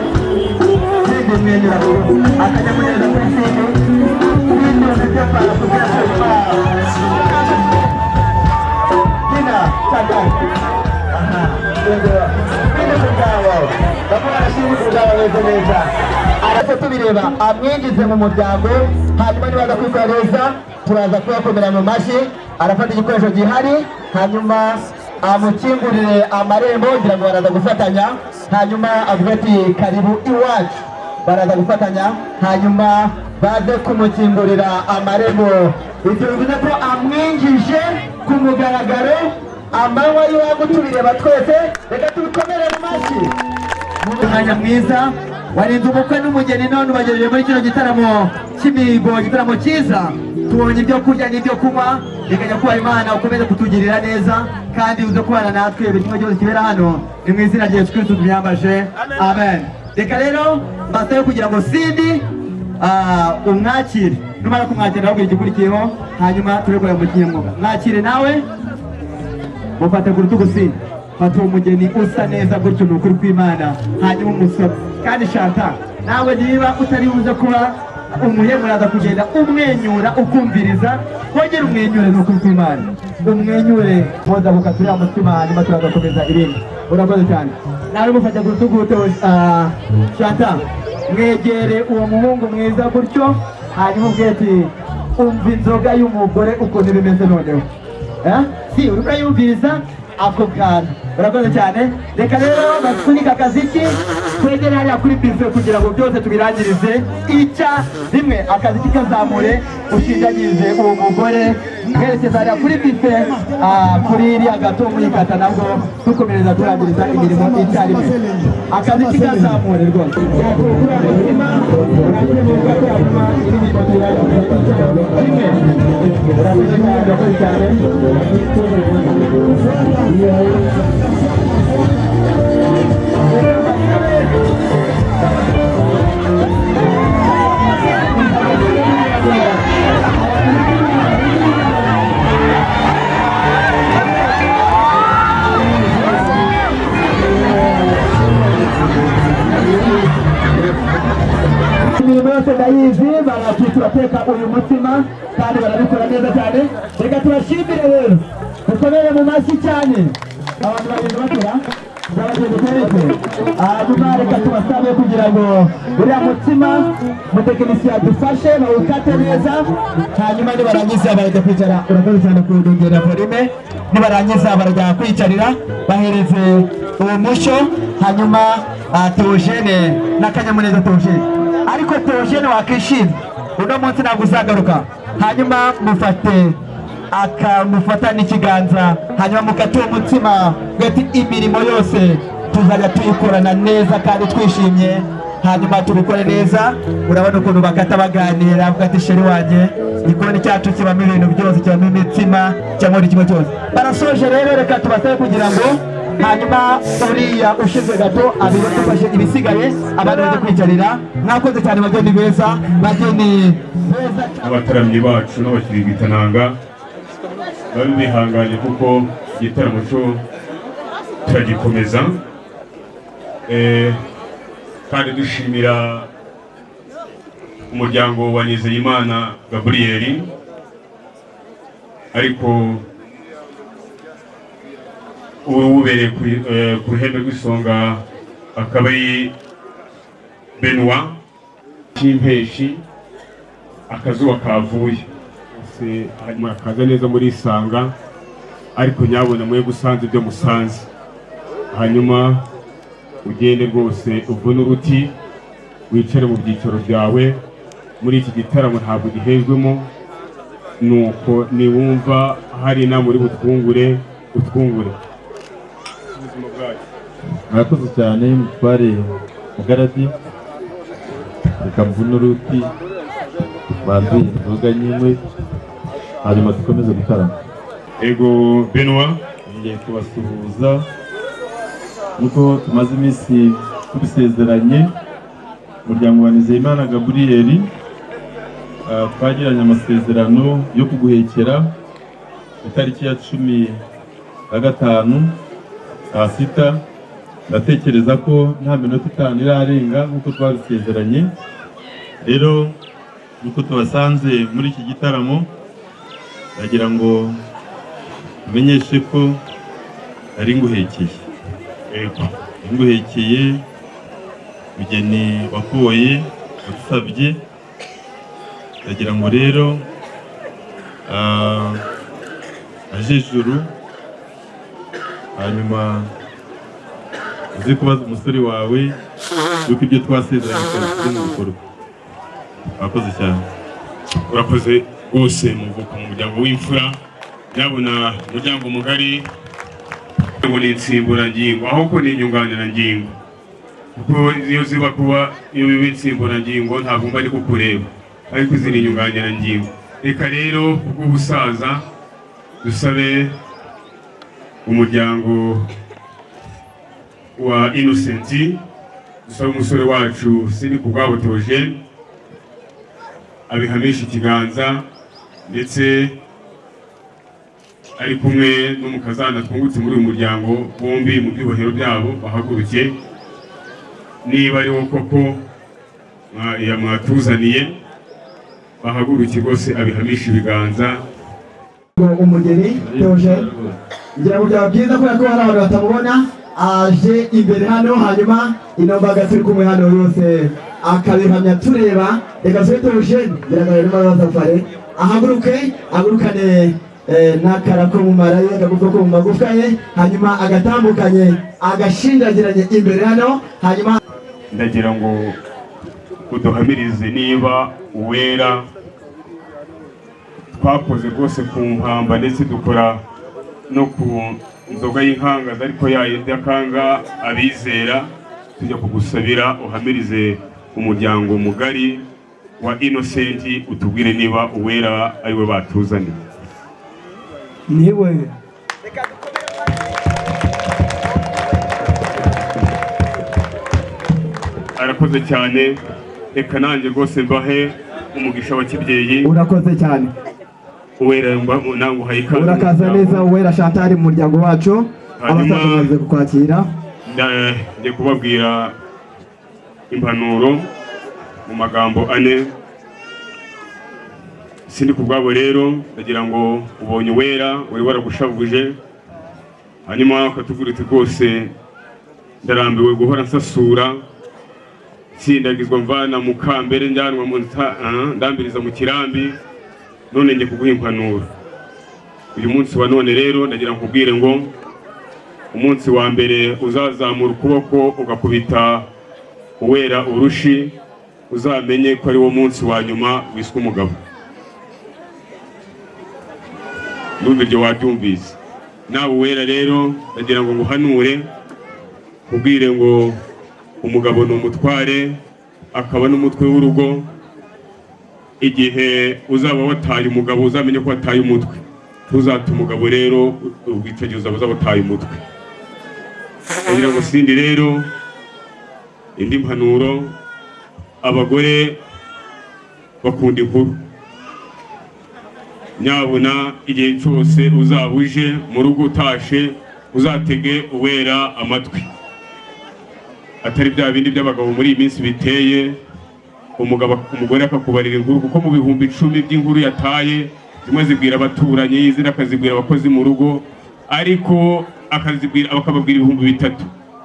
sindi mwenyura akanyamuneza kuri sindi windoze byo para kugira ngo Dina Chandan aha Dina Chandan ndabona arashimira kuzaba neza arase tubireba amwinjize mu muryango, hanyuma nibaza kwikoreza turaza kubakomera mu mashyi, arafata igikoresho gihari, hanyuma amukingurire amarembo kugira ngo baraza gufatanya, hanyuma avuga ati karibu iwacu, baraza gufatanya, hanyuma baze kumukingurira amarembo. Ibyo bivuze ko amwinjije ku mugaragaro, amanywa y'iwangu tubireba twese, reka tubikomere mu mashyi. Umwanya mwiza warinze umukwe n'umugeni, none ubagejeje muri kino gitaramo cy'imihigo, igitaramo cyiza, tubonye ibyo kurya n'ibyo kunywa, reka nyakubahwa Imana ukomeze kutugirira neza kandi uze kubana natwe buri kimwe cyose kibera hano, ni mu izina rya Yesu Kristo tumyambaje, amen. Reka rero mbasabe kugira ngo Sindi umwakire, numara kumwakira ahubwo igikurikiyeho, hanyuma turekora mu kinyamwuga. Mwakire nawe mufate ku rutugu Sindi, fata umugeni usa neza gutyo, ni ukuri kw'Imana, hanyuma umusore kandi Shanta nawe niba utari buze kuba umuhemu uraza kugenda umwenyura ukumviriza, wongere umwenyure, ni ukuri kw'Imana umwenyure, mpoza gukaturira umutima, hanyuma turazakomeza ibindi. Urakoze cyane. Nawe mufate ku rutugu Shanta, mwegere uwo muhungu mwiza gutyo, hanyuma ubwire ati umva inzoga y'umugore ukuntu bimeze noneho, si urayumviriza ako kantu. Urakoze cyane. Reka rero basunika akaziki, twegere hariya kuri bife kugira ngo byose tubirangirize icya rimwe, akaziki kazamure ushinjagirize uwo mugore, mwerekeza hariya kuri bife, kuri iriya gato muyikata, nabwo dukomereza turangiriza imirimo icyarimwe. Akaziki kazamure rwose. Urakoze cyane. Imirimo yose ndayizi, barateka uyu mutima kandi barabikora neza cyane. Reka tubashimire rero, dukomere mu mashyi cyane. Abantu bagenda bakora zabagenda terete, hanyuma reka tubasabe kugira ngo uriya mutima umutekinisiye adufashe bawukate neza, hanyuma nibarangiza barajya kwicara. Urakoze cyane kudongera volume. Nibarangiza barajya kwicarira bahereze uwo mushyo, hanyuma Theogene n'akanyamuneza Theogene. Ariko Theogene wakishimye uno munsi ntabwo uzagaruka, hanyuma mufata n'ikiganza, hanyuma mukate umutima, gati imirimo yose tuzajya tuyikorana neza kandi twishimye, hanyuma tubikore neza. Urabona ukuntu bakata baganira, avuga ati sheri wanjye igikoni cyacu kibamo ibintu byose, kibamo imitsima cyangwa buri kimwe cyose. Barasoje rero, reka tubasabe kugira ngo hanyuma uriya ushize gato abifashe ibisigaye abantu baje kwicarira. Mwakoze cyane bageni beza, bageni beza. Abataramyi bacu n'abakiri bitananga babe bihanganye kuko igitaramo cyo turagikomeza, kandi dushimira umuryango wa Nizeyimana Gabriel, ariko ubereye ku ruhembe rw'isonga akaba ari Benoit cy'impeshi. Akazuba kavuye hanyuma akaza neza muri Isanga, ariko nyabona mwe gusanze ibyo musanze, hanyuma ugende rwose uvune uruti wicare mu byicaro byawe. Muri iki gitaramo ntabwo gihejwemo, nuko niwumva hari inama uri butwungure utwungure. Murakoze cyane mutware Mugaradi, reka mvune uruti banze inzoga nyimwe hanyuma dukomeze gutarama. Ego Benoit, ngiye kubasuhuza nuko tumaze iminsi tubisezeranye. Umuryango wa Nizeyimana Gabriel twagiranye amasezerano yo kuguhekera itariki ya 15 saa 6. Ndatekereza ko nta minota 5 irarenga nkuko twabisezeranye. Rero nuko tubasanze muri iki gitaramo, ndagira ngo menyeshe ko ari nguhekeye. Nguhekeye mugeni wakoye wasabye. Ndagira ngo rero aje ijuru, hanyuma uzi kubaza umusore wawe yuko ibyo twasezeranye twabishyize mu bikorwa. Urakoze cyane. Urakoze rwose muvuka mu muryango w'imfura, nyabona umuryango mugari ngo ni insimburangingo ahubwo ni inyunganirangingo, kuko iyo ziba kuba iyo biba insimburangingo ntabwo mba ari kukureba, ariko izi ni inyunganirangingo. Reka rero kubw'ubusaza dusabe umuryango wa Innocent, dusabe umusore wacu Sinikubwabo Theogene abihamisha ikiganza, ndetse ari kumwe n'umukazana twungutse muri uyu muryango, bombi mu byubahiro byabo bahaguruke. Niba ari wo koko mwatuzaniye, bahaguruke rwose abihamisha ibiganza. Umugeni Theogene, ngira ngo byaba byiza ko hari abantu batamubona, aje imbere hano, hanyuma ino mbaga turi kumwe hano yose akabihamya tureba. Reka sobe Theogene biragaragara n'umwe w'abazafare ahaguruke, agurukane n'akara ko mu mara ye, akagufa ko mu magufwa ye, hanyuma agatambukanye agashindagiranye imbere hano. Hanyuma ndagira ngo uduhamirize niba uwera twakoze rwose ku mpamba, ndetse dukora no ku inzoga y'inkangaza, ariko yayindi akanga abizera. Tujya kugusabira uhamirize umuryango mugari wa Innocent, utubwire niba uwera ari we batuzaniye. Niwe arakoze cyane. Reka nanjye rwose mbahe umugisha wa kibyeyi. Urakoze cyane. Uwera nanguhaye ikaze. Urakaza neza Uwera Chantal mu muryango wacu, abasaza bamaze kukwakira. Ngiye kubabwira impanuro mu magambo 4. Sinikubwabo rero ndagira ngo ubonye Uwera wari waragushavuje, hanyuma ukatubwira uti rwose ndarambiwe guhora nsasura, sindagizwa mvana mu kambere njyanwa mu ndambiriza mu kirambi, none ngiye kuguha impanuro. Uyu munsi wa none rero ndagira ngo nkubwire ngo umunsi wa mbere uzazamura ukuboko ugakubita Uwera urushi, uzamenye ko ari wo munsi wa nyuma wiswe umugabo. Numva ibyo wabyumvise. Nawe Uwera rero ndagira ngo nguhanure, kubwire ngo umugabo ni umutware, akaba n'umutwe w'urugo. Igihe uzaba wataye umugabo uzamenye ko wataye umutwe, ntuzate umugabo rero icyo gihe uzaba wataye umutwe. Kugira ngo sindi rero indi mpanuro, abagore bakunda inkuru. Nyabuna igihe cyose uzaba uje mu rugo utashe, uzatege uwera amatwi, atari bya bindi by'abagabo muri iyi minsi biteye umugore akakubarira inkuru, kuko mu bihumbi 10 by'inkuru yataye, zimwe zibwira abaturanyi, izindi akazibwira abakozi mu rugo, ariko bakababwira ibihumbi 3,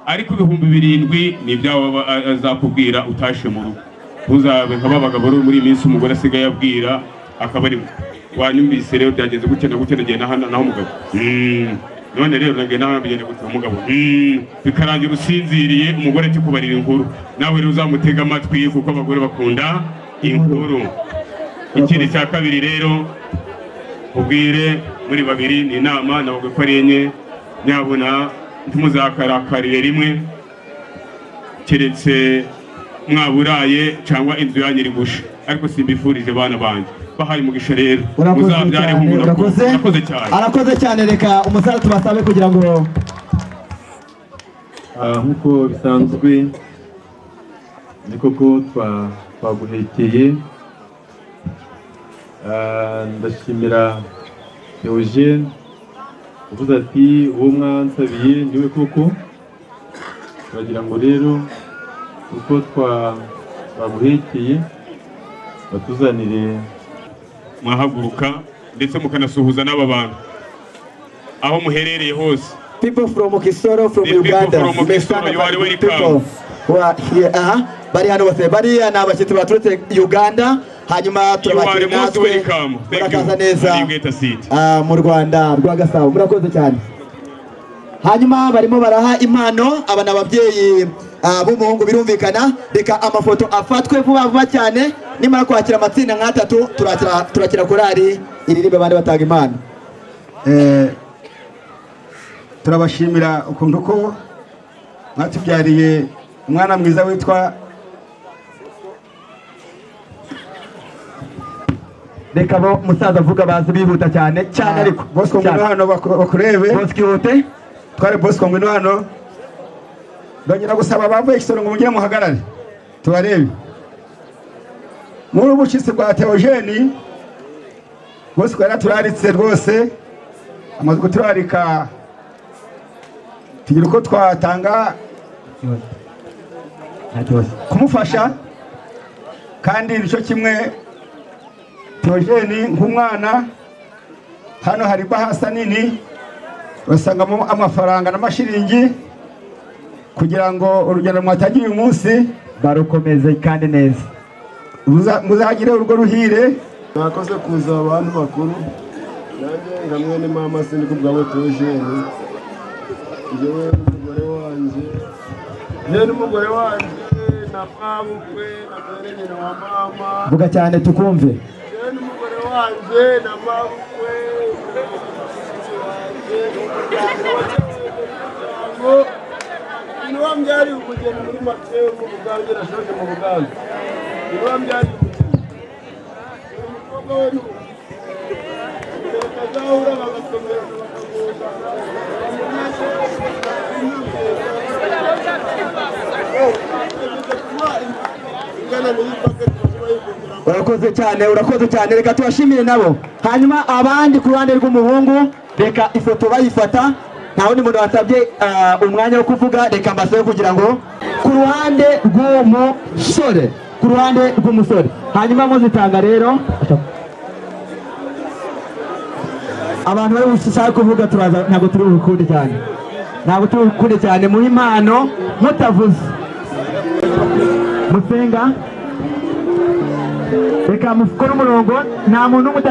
ariko ibihumbi 7 ni ibyawe azakubwira utashe mu rugo. Ntuzabe nk'abagabo muri iyi minsi umugore asigaye abwira akabari wanyumvise rero byagenze gutya na gutya nagiye naho umugabo none rero nagiye nabigende gutya umugabo bikarangira usinziriye, umugore akikubarira inkuru, nawe rero uzamutega amatwi kuko abagore bakunda inkuru. Ikindi cya kabiri rero ubwire muri babiri ni inama nabwo ko ari enye, nyabuna ntimuzakarakarire rimwe keretse mwaburaye cyangwa inzu yanyu iri gusha, ariko simbifurije bana banjye bahaye umugisha rero muzabyare urakoze cyane. Arakoze cyane, reka umusara tubasabe kugira ngo nk'uko bisanzwe ni koko twaguhekeye. Ndashimira Eugene uvuze ati uwo mwansabiye niwe koko, turagira ngo rero uko twaguhekeye batuzanire mwahaguruka ndetse mukanasuhuza n'aba bantu aho muherereye hose. People from Kisoro, from Uganda, you are welcome. Bari hano bose, bariya ni abashyitsi baturutse Uganda, hanyuma turabakira natwe murakaza neza mu Rwanda rwa Gasabo. Murakoze cyane. Hanyuma barimo baraha impano aba n'ababyeyi b'umuhungu, birumvikana. Reka amafoto afatwe vuba cyane, nimara kwakira amatsinda nk'3 turakira korali iririmbe abandi batanga impano. Turabashimira ukuntu ko mwatubyariye umwana mwiza witwa, reka bo musaza avuga bazi bihuta cyane ariko Bosco ngwino hano bakurebe. Bosco ute tware Bosco ngwino hano, ndongera gusaba bavuye Kisoro ngo mugire muhagarare tubarebe. Muri ubushitsi bwa Theogene Bosco yaraturaritse rwose, amaze kuturarika tugira uko twatanga kumufasha, kandi nicyo kimwe Theogene nk'umwana. Hano hari bahasa nini basangamo amafaranga n'amashiringi kugira ngo urugendo mwatagiye uyu munsi barukomeze kandi neza, muzagire urugo ruhire. Nakoze kuza abantu bakuru, nanjye ngamwe ni mama sindi kubwawe Theogene, njyewe n'umugore wanjye na mabukwe na nyina wa mama. Vuga cyane tukumve. Njyewe n'umugore wanjye na mabukwe niba mbyari umugeni muri make mu Bugande, nashoje mu Bugande. Niba mbyari umukobwa we bakazahura bagasomera urakoze cyane, reka tubashimire nabo. Hanyuma abandi ku ruhande rw'umuhungu, reka ifoto bayifata, nta wundi muntu wasabye umwanya wo kuvuga, reka mbasabe kugira ngo ku ruhande rw'umusore, hanyuma muzitanga rero. Abantu bari gushaka kuvuga turaza, ntabwo turi bukunde cyane, muhe impano mutavuze, musenga, reka mukore umurongo, nta muntu